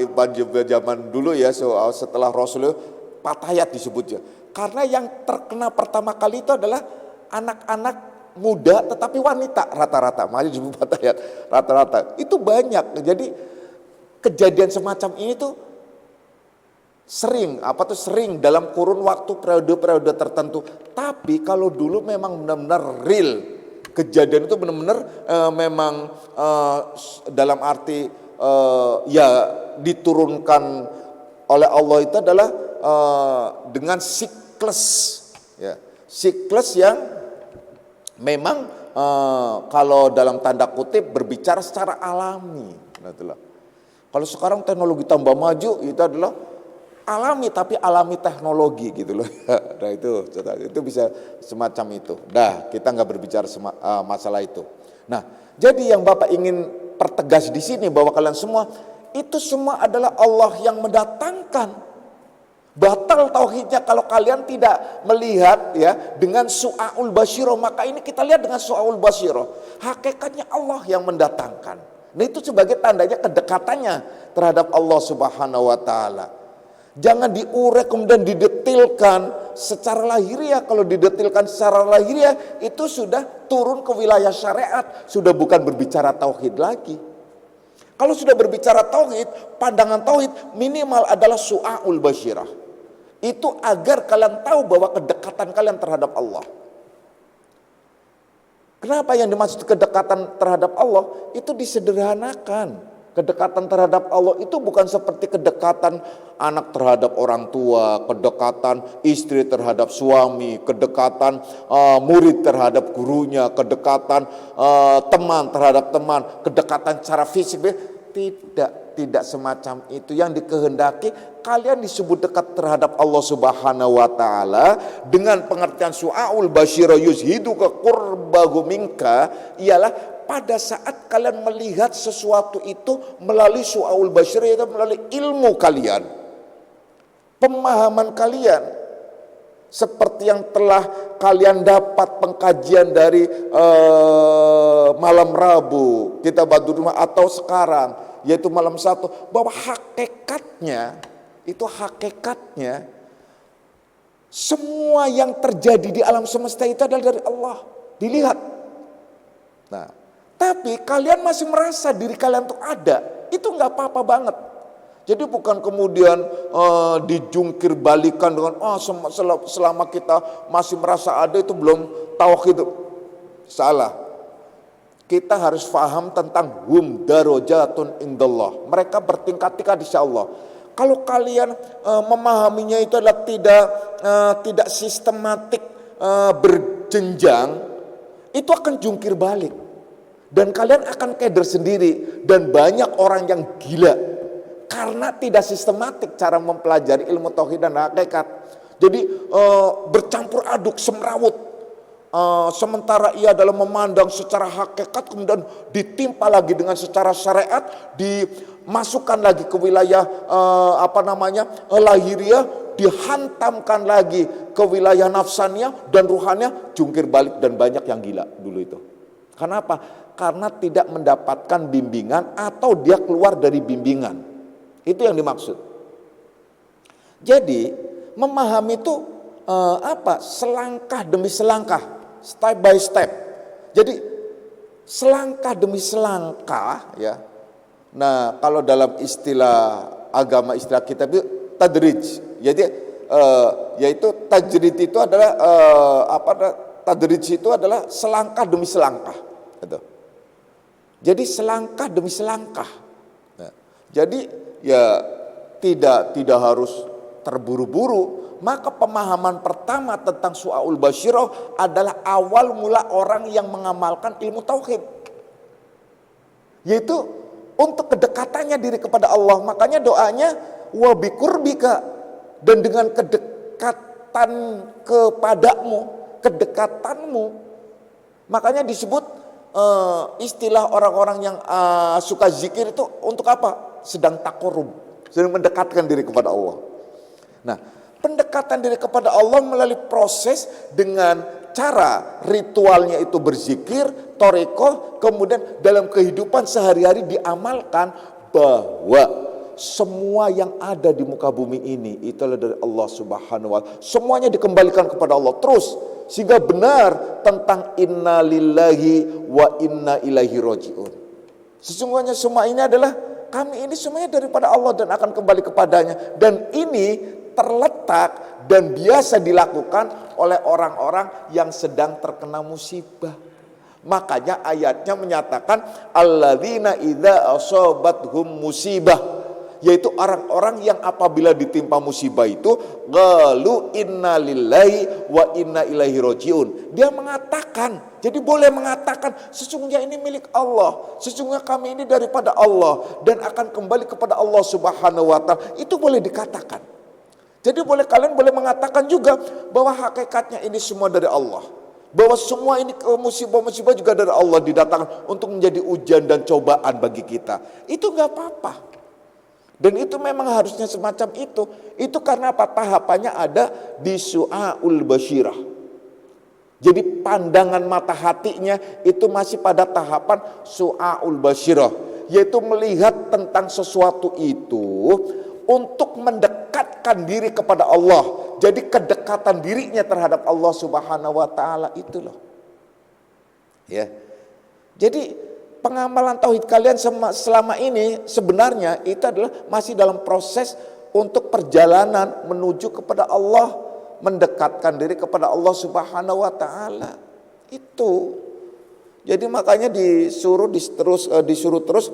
dulu ya, setelah Rasulullah, fatayat disebutnya. Karena yang terkena pertama kali itu adalah anak-anak muda tetapi wanita rata-rata, makanya disebut fatayat rata-rata. Itu banyak. Jadi kejadian semacam ini tuh sering dalam kurun waktu periode-periode tertentu. Tapi kalau dulu memang benar-benar real, kejadian itu benar-benar memang dalam arti ya diturunkan oleh Allah itu adalah dengan siklus, ya, siklus yang memang kalau dalam tanda kutip berbicara secara alami. Kalau sekarang teknologi tambah maju, itu adalah alami tapi alami teknologi gitu loh. Nah itu bisa semacam itu. Nah kita nggak berbicara masalah itu. Nah jadi yang Bapak ingin pertegas di sini bahwa kalian semua itu semua adalah Allah yang mendatangkan. Batal tauhidnya kalau kalian tidak melihat ya dengan su'aul basyirah, maka ini kita lihat dengan su'aul basyirah. Hakikatnya Allah yang mendatangkan. Nah itu sebagai tandanya kedekatannya terhadap Allah Subhanahu wa taala. Jangan diurek kemudian didetilkan secara lahiriah. Kalau didetilkan secara lahiriah itu sudah turun ke wilayah syariat, sudah bukan berbicara tauhid lagi. Kalau sudah berbicara tauhid, pandangan tauhid minimal adalah su'aul basyirah. Itu agar kalian tahu bahwa kedekatan kalian terhadap Allah. Kenapa yang dimaksud kedekatan terhadap Allah? Itu disederhanakan. Kedekatan terhadap Allah itu bukan seperti kedekatan anak terhadap orang tua, kedekatan istri terhadap suami, kedekatan murid terhadap gurunya, kedekatan teman terhadap teman, kedekatan secara fisik. Tidak semacam itu. Yang dikehendaki kalian disebut dekat terhadap Allah Subhanahu wa taala dengan pengertian su'aul basyirah yuzhidu ka qurbahu minka, ialah pada saat kalian melihat sesuatu itu melalui su'aul basyirah, itu melalui ilmu kalian, pemahaman kalian, seperti yang telah kalian dapat pengkajian dari malam Rabu kita Badurma atau sekarang yaitu malam 1, bahwa hakikatnya semua yang terjadi di alam semesta itu adalah dari Allah, dilihat. Nah, tapi kalian masih merasa diri kalian tuh ada, itu nggak apa-apa banget. Jadi bukan kemudian dijungkir balikan dengan selama kita masih merasa ada itu belum tauhid. Salah. Kita harus paham tentang hum darajatun indallah. Mereka bertingkat-tingkat insya Allah. Kalau kalian memahaminya itu adalah tidak sistematik, berjenjang, itu akan jungkir balik. Dan kalian akan keder sendiri. Dan banyak orang yang gila karena tidak sistematik cara mempelajari ilmu tauhid dan hakikat. Jadi bercampur aduk, semrawut. Sementara ia dalam memandang secara hakikat kemudian ditimpa lagi dengan secara syariat, dimasukkan lagi ke wilayah lahiriah, dihantamkan lagi ke wilayah nafsannya dan ruhannya, jungkir balik dan banyak yang gila dulu itu. Kenapa? Karena tidak mendapatkan bimbingan atau dia keluar dari bimbingan. Itu yang dimaksud. Jadi memahami itu selangkah demi selangkah, step by step. Jadi selangkah demi selangkah ya. Nah, kalau dalam istilah agama, istilah kita itu tadrij. Jadi yaitu tajrid itu adalah tadrij itu adalah selangkah demi selangkah gitu. Jadi selangkah demi selangkah. Nah, jadi ya tidak harus terburu-buru. Maka pemahaman pertama tentang su'aul basyirah adalah awal mula orang yang mengamalkan ilmu tauhid, yaitu untuk kedekatannya diri kepada Allah. Makanya doanya wa bikurbika, dan dengan kedekatan kepadamu, kedekatanmu. Makanya disebut istilah orang-orang yang suka zikir itu untuk apa? Sedang takorub, sedang mendekatkan diri kepada Allah. Nah, pendekatan diri kepada Allah melalui proses dengan cara ritualnya itu berzikir, thariqah, kemudian dalam kehidupan sehari-hari diamalkan bahwa semua yang ada di muka bumi ini itu adalah dari Allah Subhanahu wa taala. Semuanya dikembalikan kepada Allah terus, sehingga benar tentang inna lillahi wa inna ilaihi rajiun. Sesungguhnya semua ini adalah kami ini semuanya daripada Allah dan akan kembali kepadanya. Dan ini terletak dan biasa dilakukan oleh orang-orang yang sedang terkena musibah. Makanya ayatnya menyatakan alladzina idza asabathum musibah, yaitu orang-orang yang apabila ditimpa musibah itu qalu inna lillahi wa inna ilaihi rajiun. Dia mengatakan, jadi boleh mengatakan sesungguhnya ini milik Allah, sesungguhnya kami ini daripada Allah dan akan kembali kepada Allah Subhanahu wa taala. Itu boleh dikatakan. Jadi kalian boleh mengatakan juga bahwa hakikatnya ini semua dari Allah. Bahwa semua ini musibah-musibah juga dari Allah didatangkan untuk menjadi ujian dan cobaan bagi kita. Itu gak apa-apa. Dan itu memang harusnya semacam itu. Itu karena apa? Tahapannya ada di su'aul basyirah. Jadi pandangan mata hatinya itu masih pada tahapan su'aul basyirah. Yaitu melihat tentang sesuatu itu untuk mendekatkan diri kepada Allah. Jadi kedekatan dirinya terhadap Allah Subhanahu wa taala itu loh. Ya. Jadi pengamalan tauhid kalian selama ini sebenarnya itu adalah masih dalam proses untuk perjalanan menuju kepada Allah, mendekatkan diri kepada Allah Subhanahu wa taala. Itu. Jadi makanya disuruh terus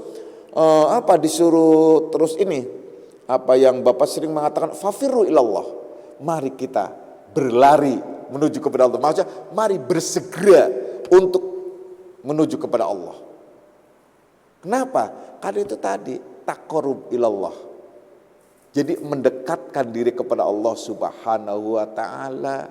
ini apa yang Bapak sering mengatakan fafirru ilallah. Mari kita berlari menuju kepada Allah. Maksudnya mari bersegera untuk menuju kepada Allah. Kenapa? Karena itu tadi taqarrub ilallah. Jadi mendekatkan diri kepada Allah Subhanahu wa taala.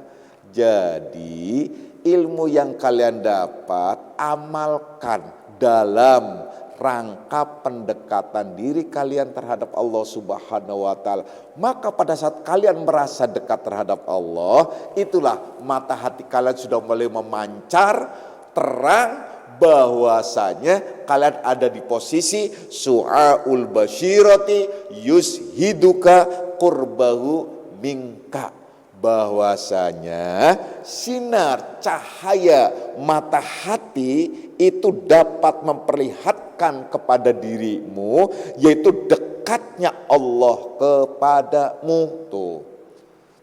Jadi ilmu yang kalian dapat amalkan dalam rangka pendekatan diri kalian terhadap Allah Subhanahu wa taala. Maka pada saat kalian merasa dekat terhadap Allah, itulah mata hati kalian sudah mulai memancar terang bahwasanya kalian ada di posisi su'aul basyirati yushiduka qurbahu minka. Bahwasanya sinar cahaya mata hati itu dapat memperlihatkan kepada dirimu, yaitu dekatnya Allah kepadamu tuh.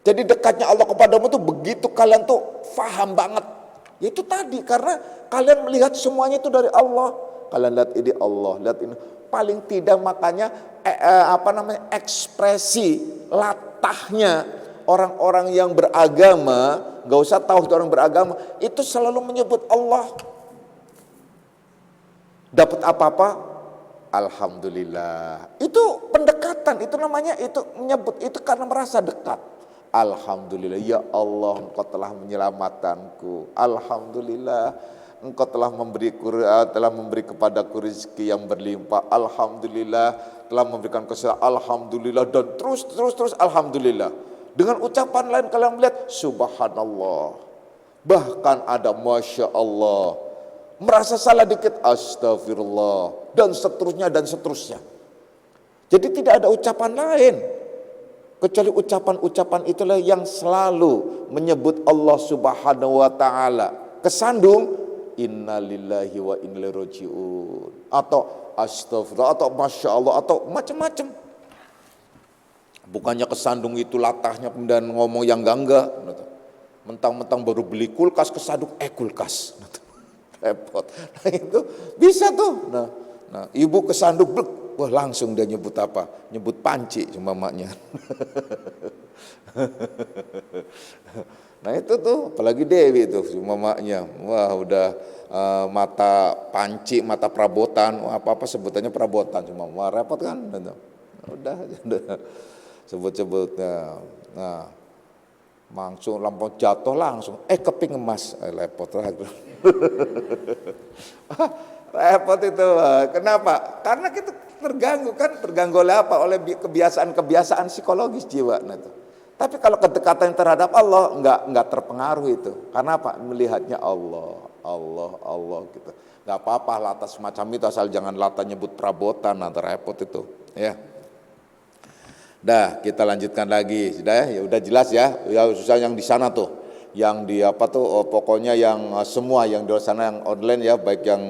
Jadi dekatnya Allah kepadamu tuh begitu kalian tuh paham banget. Yaitu tadi karena kalian melihat semuanya itu dari Allah. Kalian lihat ini Allah, lihat ini. Paling tidak makanya ekspresi latahnya orang-orang yang beragama, gak usah tahu orang beragama, itu selalu menyebut Allah. Dapat apa-apa, alhamdulillah. Itu pendekatan, itu namanya itu menyebut, itu karena merasa dekat. Alhamdulillah, ya Allah Engkau telah menyelamatkanku. Alhamdulillah, Engkau telah memberi kepadaku rezeki yang berlimpah. Alhamdulillah, telah memberikan kesehatan. Alhamdulillah, dan terus alhamdulillah. Dengan ucapan lain kalian melihat subhanallah. Bahkan ada masya Allah. Merasa salah dikit astagfirullah. Dan seterusnya. Jadi tidak ada ucapan lain. Kecuali ucapan-ucapan itulah yang selalu menyebut Allah Subhanahu wa taala. Kesandung inna lillahi wa inna ilaihi rajiun. Atau astagfirullah, atau masya Allah, atau macam-macam. Bukannya kesandung itu latahnya kemudian ngomong yang enggak. Mentang-mentang baru beli kulkas kesandung kulkas. Repot. Nah itu bisa tuh. Nah ibu kesandung wah langsung dia nyebut apa? Nyebut panci cuma maknya. Nah itu tuh apalagi Dewi tuh cuma maknya. Wah udah mata panci, mata perabotan, apa-apa sebutannya perabotan cuma wah repot kan. Udah. Sebut-sebutnya. Nah, langsung lampu jatuh langsung keping emas, repot lagi. Repot itu. Kenapa? Karena kita terganggu oleh apa? Oleh kebiasaan psikologis jiwa. Nah, itu. Tapi kalau kedekatan terhadap Allah enggak terpengaruh itu. Karena apa? Melihatnya Allah gitu. Enggak apa-apa latah semacam itu asal jangan latah nyebut perabotan, nanti repot itu, ya. Dah kita lanjutkan lagi, sudah ya udah jelas ya susah yang di sana tuh, yang di pokoknya yang semua yang di sana yang online ya, baik yang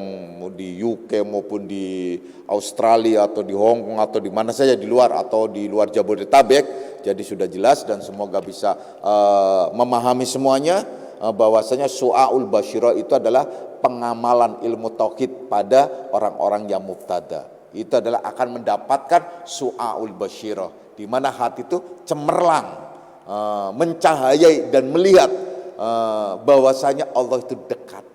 di UK maupun di Australia atau di Hong Kong atau di mana saja di luar atau di luar Jabodetabek, jadi sudah jelas dan semoga bisa memahami semuanya bahwasanya su'aul basyirah itu adalah pengamalan ilmu tauhid pada orang-orang yang mubtada. itu adalah akan mendapatkan su'aul basyirah, di mana hati itu cemerlang, mencahayai dan melihat bahwasanya Allah itu dekat,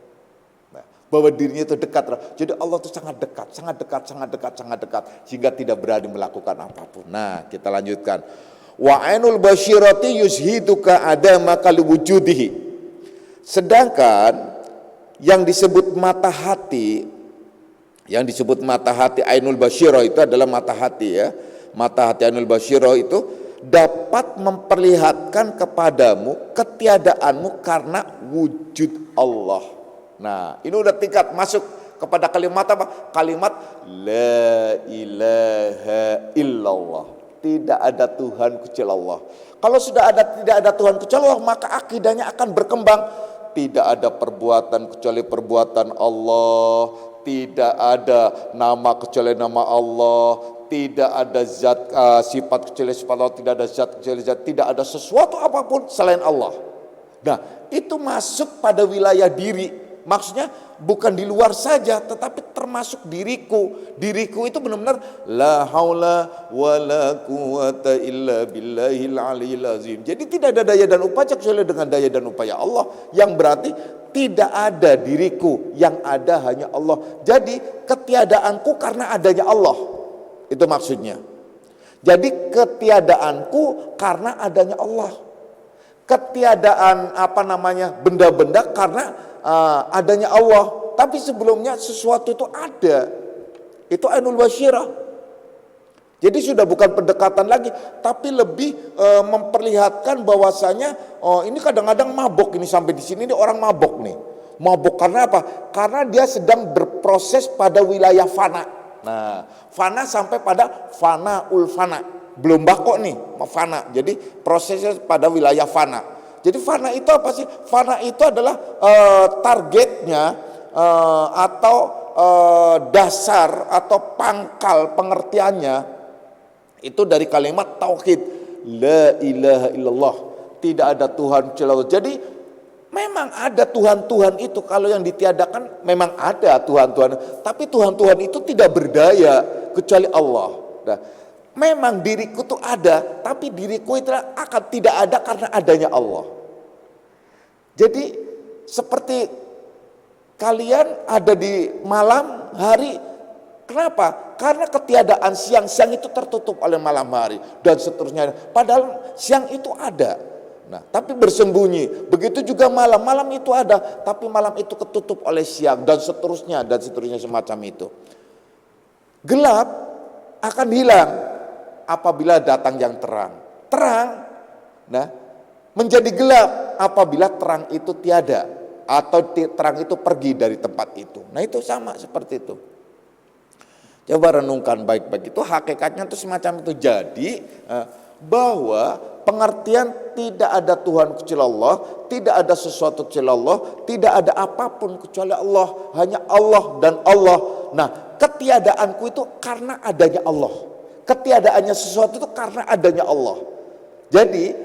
bahwa dirinya itu dekat. Jadi Allah itu sangat dekat, sangat dekat, sangat dekat, sangat dekat, sehingga tidak berani melakukan apapun. Nah, kita lanjutkan. Wa ainul basyirati yuzhiduka adama kali wujudihi. Sedangkan yang disebut mata hati, ainul basyirah itu adalah mata hati ya. Mata hati ainul basyirah itu dapat memperlihatkan kepadamu ketiadaanmu karena wujud Allah. Nah, ini udah tingkat masuk kepada kalimat apa? Kalimat la ilaha illallah. Tidak ada Tuhan kecuali Allah. Kalau sudah tidak ada Tuhan kecuali Allah, maka akidahnya akan berkembang. Tidak ada perbuatan kecuali perbuatan Allah. Tidak ada nama kecuali nama Allah. Tidak ada zat sifat kecuali sifat Allah. Tidak ada zat kecuali zat. Tidak ada sesuatu apapun selain Allah. Nah, itu masuk pada wilayah diri. Maksudnya bukan di luar saja, tetapi termasuk diriku. Diriku itu benar-benar la haula wala quwata illa billahil aliyil azim. Jadi tidak ada daya dan upaya kecuali dengan daya dan upaya Allah, yang berarti tidak ada diriku, yang ada hanya Allah. Jadi ketiadaanku karena adanya Allah. Itu maksudnya. Jadi ketiadaanku karena adanya Allah. Ketiadaan benda-benda karena adanya Allah. Tapi sebelumnya sesuatu itu ada. Itu ainul basyirah. Jadi sudah bukan pendekatan lagi, tapi lebih memperlihatkan bahwasanya ini kadang-kadang mabok ini, sampai di sini orang mabok nih. Mabok karena apa? Karena dia sedang berproses pada wilayah fana. Nah, fana sampai pada fanaul fana. Belum bako nih, fana. Jadi prosesnya pada wilayah fana. Jadi fana itu apa sih? Fana itu adalah targetnya atau dasar atau pangkal pengertiannya itu dari kalimat tauhid, la ilaha illallah, tidak ada Tuhan kecuali Allah. Jadi memang ada Tuhan-Tuhan itu, kalau yang ditiadakan memang ada Tuhan-Tuhan, tapi Tuhan-Tuhan itu tidak berdaya kecuali Allah. Nah, memang diriku itu ada, tapi diriku itu akan tidak ada karena adanya Allah. Jadi seperti kalian ada di malam hari, kenapa? Karena ketiadaan siang itu tertutup oleh malam hari dan seterusnya. Padahal siang itu ada, nah tapi bersembunyi. Begitu juga malam itu ada, tapi malam itu ketutup oleh siang dan seterusnya semacam itu. Gelap akan hilang apabila datang yang terang. Nah, menjadi gelap apabila terang itu tiada atau terang itu pergi dari tempat itu. Nah, itu sama seperti itu. Coba renungkan baik-baik, itu hakikatnya itu semacam itu. Jadi bahwa pengertian tidak ada Tuhan kecuali Allah, tidak ada sesuatu kecuali Allah, tidak ada apapun kecuali Allah, hanya Allah dan Allah. Nah, ketiadaanku itu karena adanya Allah. Ketiadaannya sesuatu itu karena adanya Allah. Jadi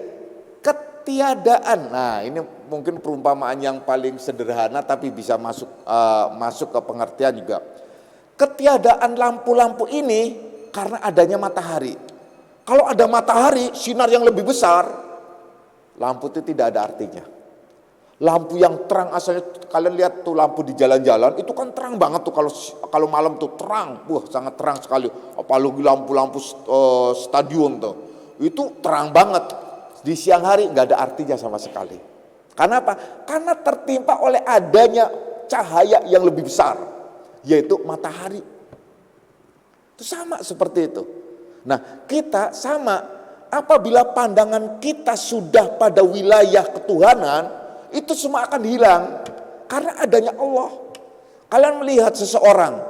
ketiadaan, nah ini mungkin perumpamaan yang paling sederhana tapi bisa masuk ke pengertian juga. Ketiadaan lampu-lampu ini karena adanya matahari. Kalau ada matahari, sinar yang lebih besar, lampu itu tidak ada artinya. Lampu yang terang asalnya, kalian lihat tuh lampu di jalan-jalan itu kan terang banget tuh, kalau malam tuh terang, sangat terang sekali. Apalagi lampu-lampu stadion tuh, itu terang banget. Di siang hari nggak ada artinya sama sekali. Karena apa? Karena tertimpa oleh adanya cahaya yang lebih besar, yaitu matahari. Itu sama seperti itu. Nah, kita sama, apabila pandangan kita sudah pada wilayah ketuhanan, itu semua akan hilang karena adanya Allah. Kalian melihat seseorang,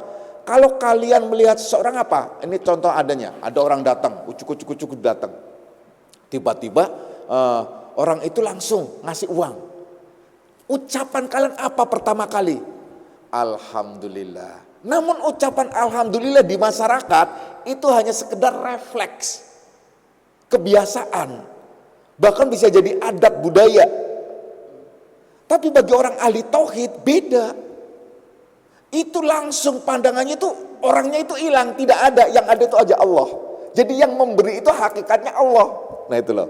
kalau kalian melihat seseorang apa? Ini contoh adanya, ada orang datang, ucuk datang. Tiba-tiba orang itu langsung ngasih uang. Ucapan kalian apa pertama kali? Alhamdulillah. Namun ucapan alhamdulillah di masyarakat itu hanya sekedar refleks, kebiasaan, bahkan bisa jadi adat budaya. Tapi bagi orang ahli tauhid beda. itu langsung pandangannya itu orangnya itu hilang, tidak ada, yang ada itu aja Allah. Jadi yang memberi itu hakikatnya Allah. Nah itu loh.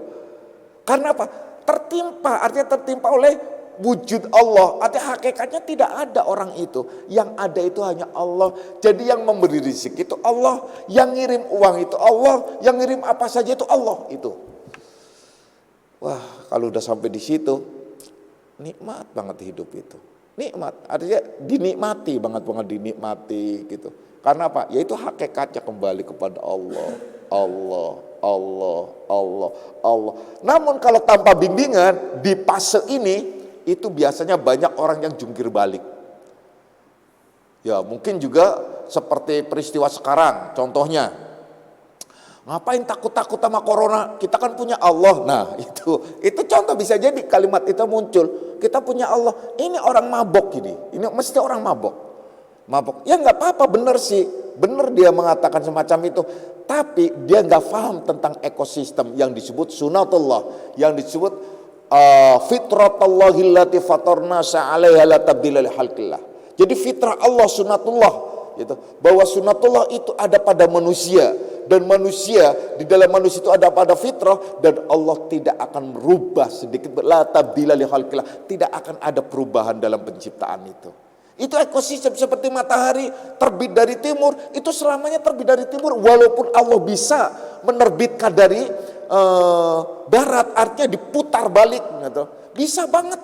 Karena apa? Tertimpa, artinya tertimpa oleh wujud Allah. Artinya hakikatnya tidak ada orang itu. Yang ada itu hanya Allah. Jadi yang memberi rezeki itu Allah, yang ngirim uang itu Allah, yang ngirim apa saja itu Allah itu. Wah, kalau udah sampai di situ, nikmat banget hidup itu. Nikmat, artinya dinikmati banget dinikmati gitu. Karena apa? Yaitu hakikatnya kembali kepada Allah, Allah, Allah, Allah, Allah. Namun kalau tanpa bimbingan di fase ini, itu biasanya banyak orang yang jungkir balik. Ya mungkin juga seperti peristiwa sekarang, contohnya. Ngapain takut-takut sama corona? Kita kan punya Allah. Nah itu contoh, bisa jadi kalimat itu muncul. Kita punya Allah. Ini orang mabok ini mesti orang mabok. Ya nggak apa-apa, bener sih, bener dia mengatakan semacam itu. Tapi dia nggak paham tentang ekosistem yang disebut sunatullah, yang disebut fitratallahi allati fatarna sa'alaiha la tabdila li khalqillah. Jadi fitrah Allah sunatullah gitu, bahwa sunatullah itu ada pada manusia, dan manusia di dalam manusia itu ada pada fitrah, dan Allah tidak akan merubah sedikit, la tabdila li khalqillah, tidak akan ada perubahan dalam penciptaan itu. Itu ekosistem seperti matahari terbit dari timur, itu selamanya terbit dari timur, walaupun Allah bisa menerbitkan dari barat, artinya diputar balik gitu. Bisa banget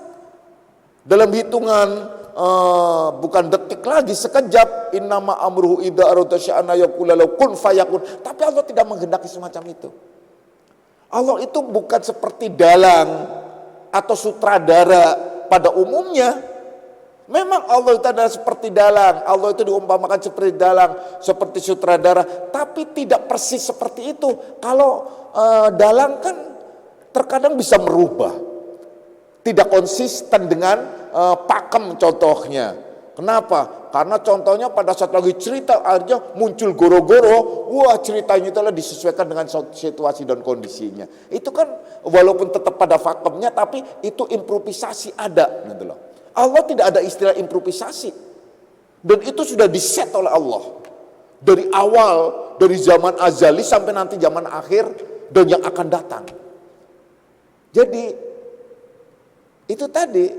dalam hitungan bukan detik lagi, sekejap. Innama amruhu idza arada sya'an yaqulu lahu kun fayakun. Tapi Allah tidak menghendaki semacam itu. Allah itu bukan seperti dalang atau sutradara pada umumnya. Memang Allah itu adalah seperti dalang, Allah itu diumpamakan seperti dalang, seperti sutradara, tapi tidak persis seperti itu. Kalau dalang kan terkadang bisa merubah, tidak konsisten dengan pakem contohnya. Kenapa? Karena contohnya pada saat lagi cerita akhirnya muncul goro-goro, wah ceritanya itu disesuaikan dengan situasi dan kondisinya. Itu kan walaupun tetap pada pakemnya, tapi itu improvisasi ada gitu loh. Allah tidak ada istilah improvisasi, dan itu sudah diset oleh Allah dari awal, dari zaman azali sampai nanti zaman akhir dan yang akan datang. Jadi itu tadi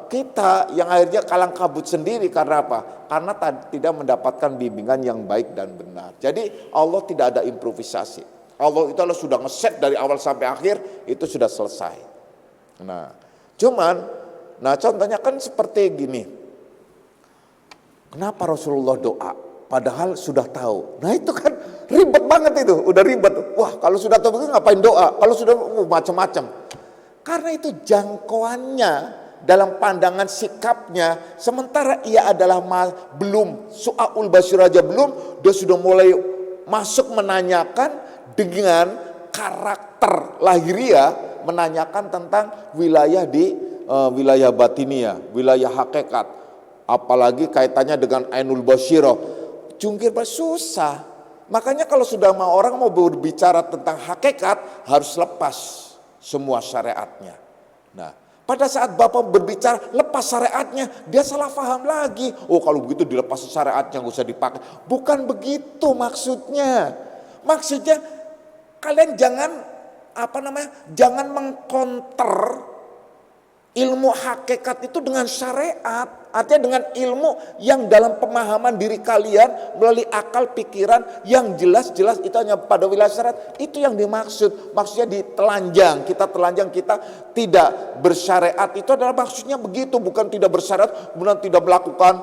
kita yang akhirnya kalang kabut sendiri karena apa? Karena tidak mendapatkan bimbingan yang baik dan benar. Jadi Allah tidak ada improvisasi. Allah itu sudah ngeset dari awal sampai akhir, itu sudah selesai. Nah contohnya kan seperti gini. Kenapa Rasulullah doa? Padahal sudah tahu. Nah itu kan ribet banget itu, udah ribet. Wah kalau sudah tahu begitu ngapain doa? Kalau sudah macam-macam. Karena itu jangkauannya dalam pandangan sikapnya. Sementara ia adalah belum su'aul basir aja belum, dia sudah mulai masuk menanyakan dengan karakter lahiriah, menanyakan tentang wilayah di wilayah batinia, wilayah hakikat, apalagi kaitannya dengan ainul basyirah. Jungkir susah. Makanya kalau sudah orang mau berbicara tentang hakikat, harus lepas semua syariatnya. Nah, pada saat Bapak berbicara lepas syariatnya, dia salah paham lagi. Oh kalau begitu dilepas syariatnya, nggak usah dipakai. Bukan begitu maksudnya. Maksudnya kalian jangan jangan mengkonter ilmu hakikat itu dengan syariat, artinya dengan ilmu yang dalam pemahaman diri kalian melalui akal pikiran yang jelas-jelas itu hanya pada wilayah syariat. Itu yang dimaksud, maksudnya ditelanjang, kita tidak bersyariat, itu adalah maksudnya begitu, bukan tidak bersyariat kemudian tidak melakukan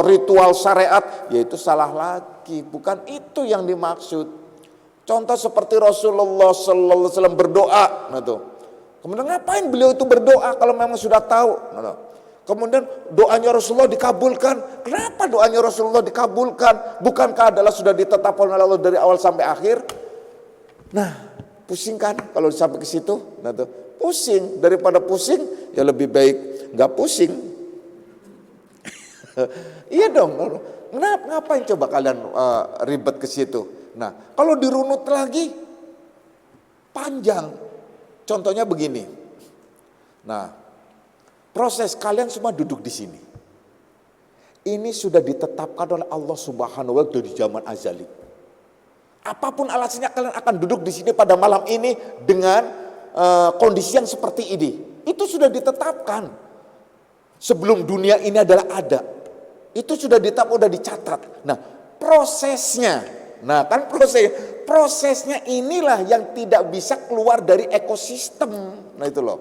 ritual syariat, yaitu salah lagi, bukan itu yang dimaksud. Contoh seperti Rasulullah sallallahu alaihi wasallam berdoa, nah tuh. Kemudian ngapain beliau itu berdoa kalau memang sudah tahu? Kemudian doanya Rasulullah dikabulkan. Kenapa doanya Rasulullah dikabulkan? Bukankah adalah sudah ditetapkan oleh Allah dari awal sampai akhir? Nah, pusing kan kalau sampai ke situ? Nah tuh, pusing. Daripada pusing, ya lebih baik nggak pusing. Iya dong. Ngapain coba kalian ribet ke situ? Nah, kalau dirunut lagi panjang. Contohnya begini. Nah, proses kalian semua duduk di sini. Ini sudah ditetapkan oleh Allah Subhanahu wa Ta'ala dari zaman azali. Apapun alasannya kalian akan duduk di sini pada malam ini dengan kondisi yang seperti ini. Itu sudah ditetapkan. Sebelum dunia ini adalah ada. Itu sudah ditetapkan, sudah dicatat. Nah, prosesnya. Nah, kan prosesnya inilah yang tidak bisa keluar dari ekosistem. Nah, itu loh.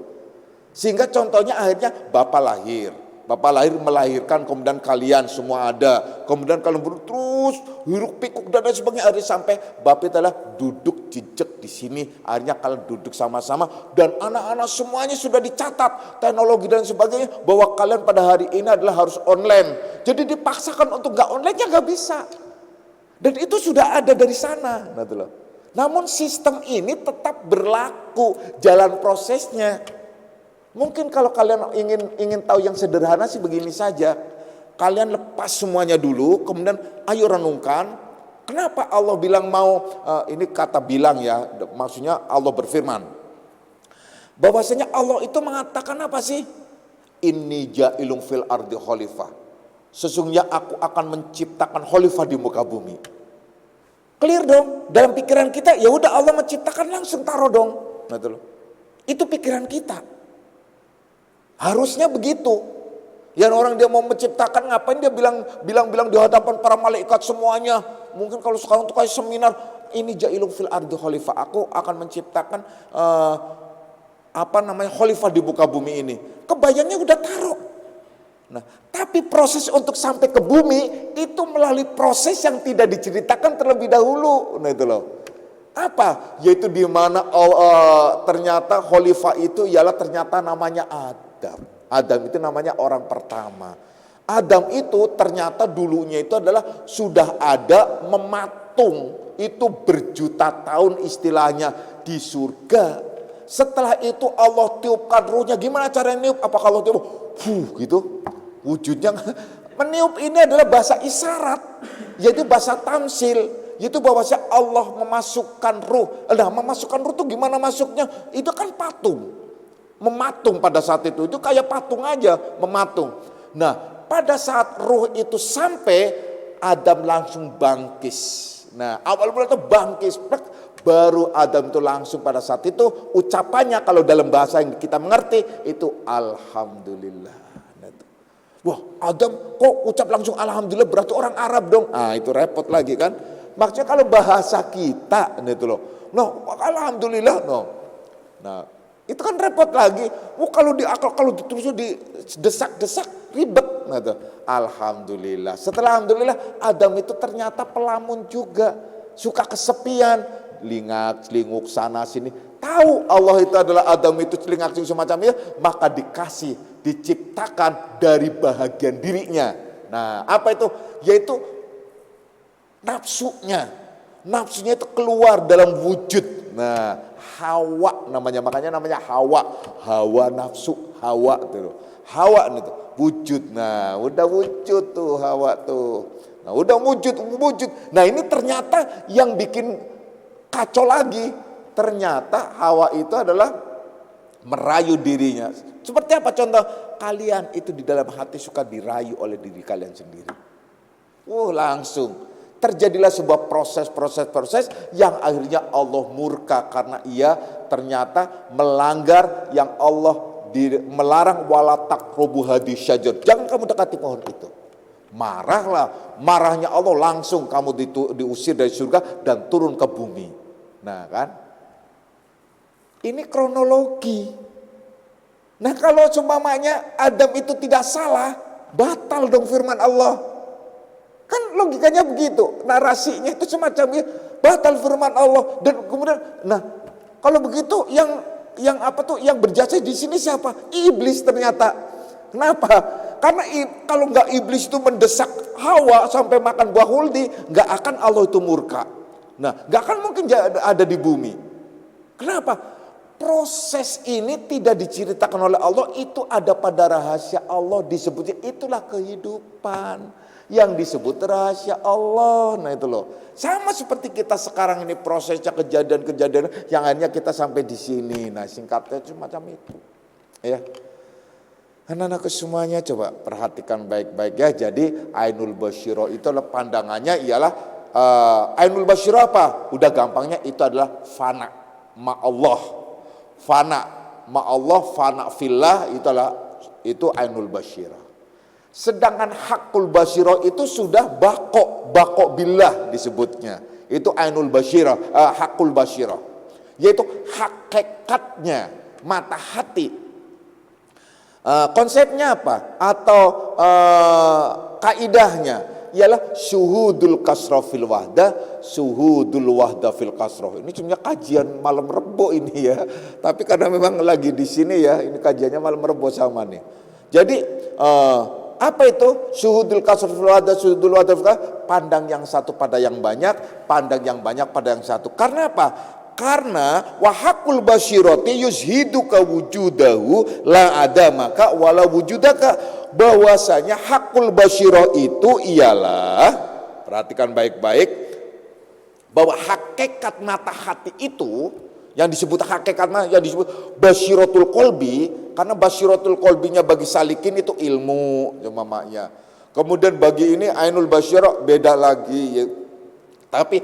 Sehingga contohnya akhirnya Bapak lahir melahirkan, kemudian kalian semua ada, kemudian kalian terus hiruk pikuk dan lain sebagainya, akhirnya sampai Bapak adalah duduk jejak di sini, akhirnya kalian duduk sama-sama dan anak-anak semuanya sudah dicatat teknologi dan sebagainya bahwa kalian pada hari ini adalah harus online. Jadi dipaksakan untuk nggak online ya nggak bisa. Dan itu sudah ada dari sana. Namun sistem ini tetap berlaku, jalan prosesnya. Mungkin kalau kalian ingin tahu yang sederhana sih begini saja. Kalian lepas semuanya dulu, kemudian ayo renungkan. Kenapa Allah bilang ini kata bilang ya, maksudnya Allah berfirman. Bahwasanya Allah itu mengatakan apa sih? Inni ja'ilun fil ardi khalifah. Sesungguhnya aku akan menciptakan khalifah di muka bumi. Clear dong, dalam pikiran kita ya udah Allah menciptakan langsung taruh dong. Itu pikiran kita. Harusnya begitu. Yang orang dia mau menciptakan ngapain dia bilang di hadapan para malaikat semuanya. Mungkin kalau sekarang tuh kayak seminar, ini ja'ilun fil ardi khalifah. Aku akan menciptakan khalifah di muka bumi ini. Kebayangnya udah taruh. Nah, tapi proses untuk sampai ke bumi itu melalui proses yang tidak diceritakan terlebih dahulu. Nah, itu loh. Apa? Yaitu di mana ternyata khalifah itu ialah ternyata namanya Adam. Adam itu namanya orang pertama. Adam itu ternyata dulunya itu adalah sudah ada mematung. Itu berjuta tahun istilahnya di surga. Setelah itu Allah tiupkan ruhnya. Gimana cara niup? Apakah Allah tiup? Gitu. Wujudnya meniup ini adalah bahasa isyarat. Yaitu bahasa tamsil. Yaitu bahwasanya Allah memasukkan ruh. Nah, memasukkan ruh itu gimana masuknya? Itu kan patung. Mematung pada saat itu kayak patung aja, mematung. Nah, pada saat ruh itu sampai, Adam langsung bangkis. Nah, awal mula itu bangkis, baru Adam itu langsung pada saat itu ucapannya kalau dalam bahasa yang kita mengerti itu alhamdulillah. Wah, Adam kok ucap langsung alhamdulillah, berarti orang Arab dong. Ah, itu repot lagi kan. Maksudnya kalau bahasa kita itu loh. Alhamdulillah no. Nah, itu kan repot lagi. Kalau terus didesak-desak ribet. Nah, alhamdulillah. Setelah alhamdulillah, Adam itu ternyata pelamun juga, suka kesepian, lingak-linguk sana sini. Tahu Allah itu adalah Adam itu celingak-celinguk semacamnya, maka diciptakan dari bahagian dirinya. Nah, apa itu? Yaitu nafsunya. Nafsunya itu keluar dalam wujud. Nah, Hawa namanya, makanya namanya Hawa. Hawa nafsu, Hawa itu. Hawa itu wujud. Nah, udah wujud tuh Hawa tuh. Nah, udah wujud. Nah, ini ternyata yang bikin kacau lagi. Ternyata Hawa itu adalah merayu dirinya. Seperti apa contoh? Kalian itu di dalam hati suka dirayu oleh diri kalian sendiri. Langsung terjadilah sebuah proses yang akhirnya Allah murka karena ia ternyata melanggar yang Allah melarang, wala taqrabu hadhihi syajar. Jangan kamu dekati pohon itu. Marahnya Allah langsung kamu diusir dari surga dan turun ke bumi. Nah, kan? Ini kronologi. Nah, kalau umpamanya Adam itu tidak salah, batal dong firman Allah. Kan logikanya begitu, narasinya itu semacam batal firman Allah. Dan kemudian, nah kalau begitu yang berjasa di sini siapa? Iblis ternyata. Kenapa? Karena kalau nggak iblis itu mendesak Hawa sampai makan buah huldi, nggak akan Allah itu murka. Nah, nggak akan mungkin ada di bumi. Kenapa? Proses ini tidak diceritakan oleh Allah, itu ada pada rahasia Allah, disebutnya itulah kehidupan. Yang disebut rahasia Allah. Nah, itu loh. Sama seperti kita sekarang ini prosesnya kejadian-kejadian yang akhirnya kita sampai di sini. Nah, singkatnya semacam itu. Ya. Anak-anakku semuanya coba perhatikan baik-baik ya. Jadi ainul basyirah itu adalah pandangannya ialah ainul basyirah apa? Udah gampangnya itu adalah fana ma Allah. Fana ma Allah, fana fillah itu ainul basyirah. Sedangkan hakul basyirah itu sudah bako billah disebutnya. Itu ainul basyirah, hakul basyirah. Yaitu hakikatnya mata hati. Konsepnya apa? Atau kaidahnya ialah syuhudul kasrah fil wahdah, syuhudul wahdah fil kasrah. Ini cuma kajian malam Rebo ini ya. Tapi karena memang lagi di sini ya, ini kajiannya malam Rebo sama nih. Jadi apa itu syuhudul kasrah fil wahdah, syuhudul wahdah fil kasrah? Pandang yang satu pada yang banyak, pandang yang banyak pada yang satu. Karena apa? Karena wahakul basyirati yuzhiduka wujudahu la ada maka wala wujudaka, bahwasanya hakul basyirah itu ialah, perhatikan baik-baik, bahwa hakikat mata hati itu yang disebut hakikat, yang disebut basyiratul qalbi, karena basyiratul qalbinya bagi salikin itu ilmu ya mamanya. Kemudian bagi ini ainul basyirah beda lagi ya. Tapi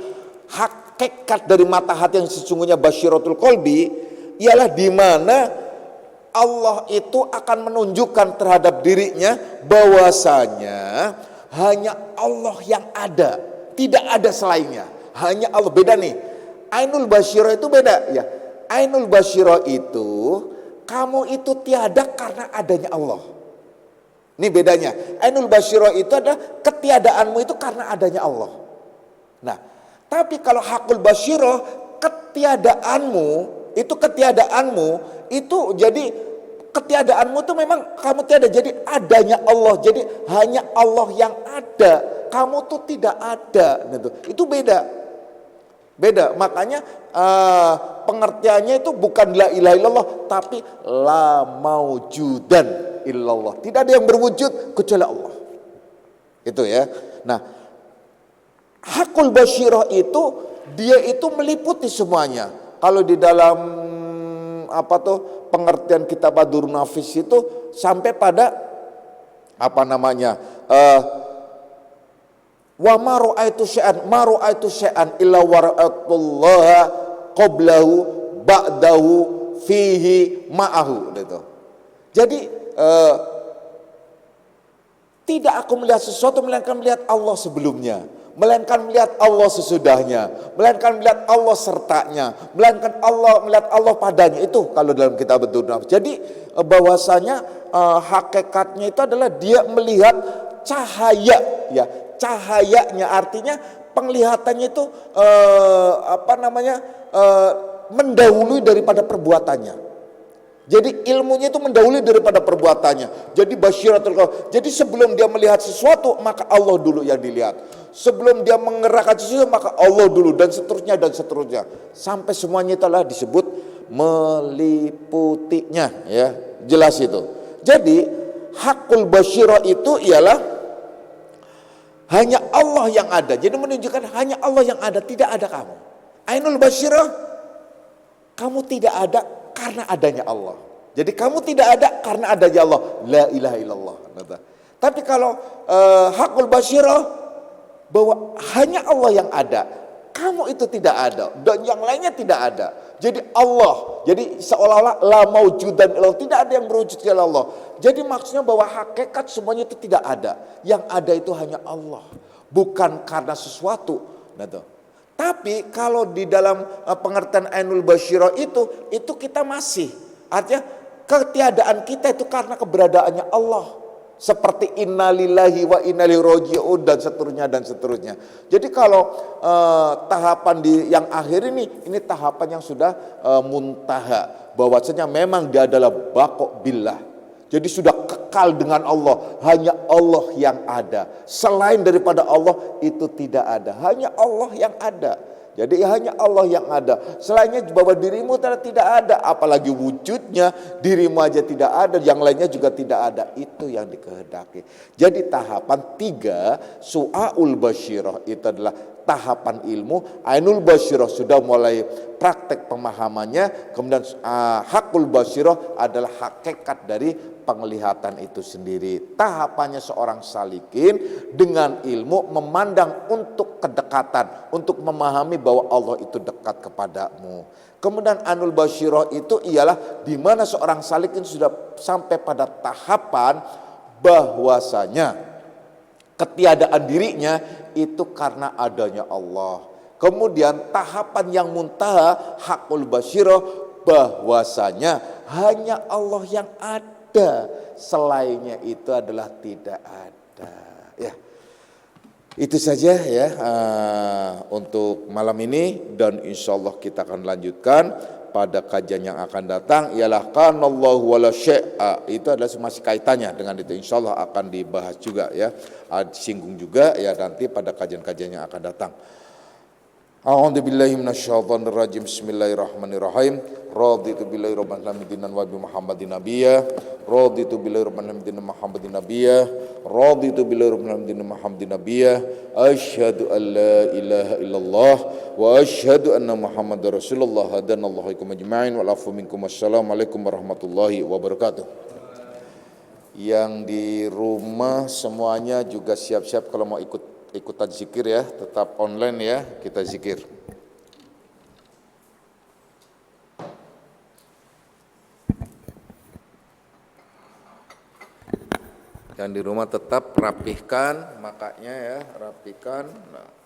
hakikat dari mata hati yang sesungguhnya basyiratul qalbi ialah di mana Allah itu akan menunjukkan terhadap dirinya bahwasanya hanya Allah yang ada, tidak ada selainnya, hanya Allah. Beda nih, ainul basyirah itu beda ya. Ainul basyirah itu kamu itu tiada karena adanya Allah. Ini bedanya. Ainul basyirah itu adalah ketiadaanmu itu karena adanya Allah. Nah, tapi kalau hakul basyirah, ketiadaanmu itu jadi ketiadaanmu itu memang kamu tiada, jadi adanya Allah, jadi hanya Allah yang ada, kamu tuh tidak ada gitu. Itu beda. Makanya pengertiannya itu bukan la ilaha illallah, tapi la maujudan illallah. Tidak ada yang berwujud kecuali Allah. Itu ya. Nah, hakul basyirah itu dia itu meliputi semuanya. Kalau di dalam pengertian kitab Ad-Durrun Nafis itu sampai pada wa ma ra'aitu syai'an illa wa ra'atullaha qablahu ba'dahu fihi ma'ahu gitu. Jadi tidak aku melihat sesuatu melainkan melihat Allah sebelumnya, melainkan melihat Allah sesudahnya, melainkan melihat Allah sertanya, melainkan melihat Allah padanya. Itu kalau dalam kitab Ad-Durrun Nafis. Jadi bahwasanya hakikatnya itu adalah dia melihat cahaya ya. Cahayanya artinya penglihatannya itu mendahului daripada perbuatannya. Jadi ilmunya itu mendahului daripada perbuatannya. Jadi basyiratul qalbi. Jadi sebelum dia melihat sesuatu maka Allah dulu yang dilihat. Sebelum dia mengerahkan sesuatu maka Allah dulu, dan seterusnya sampai semuanya itulah disebut meliputinya ya. Jelas itu. Jadi hakul basyirah itu ialah hanya Allah yang ada. Jadi menunjukkan hanya Allah yang ada, tidak ada kamu. Ainul basyirah, kamu tidak ada karena adanya Allah. Jadi kamu tidak ada karena adanya Allah. La ilaha illallah. Tapi kalau hakul basyirah, bahwa hanya Allah yang ada, kamu itu tidak ada dan yang lainnya tidak ada. Jadi Allah, jadi seolah-olah la maujudan illallah, tidak ada yang berwujud kecuali Allah. Jadi maksudnya bahwa hakikat semuanya itu tidak ada. Yang ada itu hanya Allah, bukan karena sesuatu. Tapi kalau di dalam pengertian ainul basyirah itu kita masih, artinya ketiadaan kita itu karena keberadaannya Allah. Seperti innalillahi wa inna ilaihi raji'un dan seterusnya. Jadi kalau tahapan yang akhir ini tahapan yang sudah muntaha, bahwasanya memang dia adalah baqo billah. Jadi sudah kekal dengan Allah, hanya Allah yang ada. Selain daripada Allah itu tidak ada, hanya Allah yang ada. Jadi hanya Allah yang ada. Selainnya bahwa dirimu tidak ada, apalagi wujudnya dirimu aja tidak ada, yang lainnya juga tidak ada. Itu yang dikehendaki. Jadi tahapan 3 su'aul basyirah itu adalah tahapan ilmu, ainul basyirah sudah mulai praktek pemahamannya, kemudian hakul basyirah adalah hakikat dari penglihatan itu sendiri. Tahapannya seorang salikin dengan ilmu memandang untuk kedekatan, untuk memahami bahwa Allah itu dekat kepadamu. Kemudian anul basyirah itu ialah di mana seorang salikin sudah sampai pada tahapan bahwasanya ketiadaan dirinya itu karena adanya Allah. Kemudian tahapan yang muntaha hakul basyirah bahwasanya hanya Allah yang ada, selainnya itu adalah tidak ada. Ya, itu saja ya untuk malam ini, dan insya Allah kita akan lanjutkan pada kajian yang akan datang, ialah kanallahu wala syai'a. Itu adalah masih kaitannya dengan itu, insya Allah akan dibahas juga ya, singgung juga ya nanti pada kajian-kajian yang akan datang. A'udzubillahi minasyaitonir rajim. Bismillahirrahmanirrahim. Raditu billahi rabban dinan wa bi Muhammadin nabiyya. Raditu billahi rabban dinan Muhammadin nabiyya. Raditu billahi rabban dinan Muhammadin nabiyya. Asyhadu an la ilaha illallah wa asyhadu anna Muhammadar Rasulullah. Hadanallahu ikum ajma'in wal afu minkum. Wassalamualaikum warahmatullahi wabarakatuh. Yang di rumah semuanya juga siap-siap kalau mau ikutan zikir ya, tetap online ya, kita zikir. Yang di rumah tetap rapihkan makanya ya, rapihkan. Nah.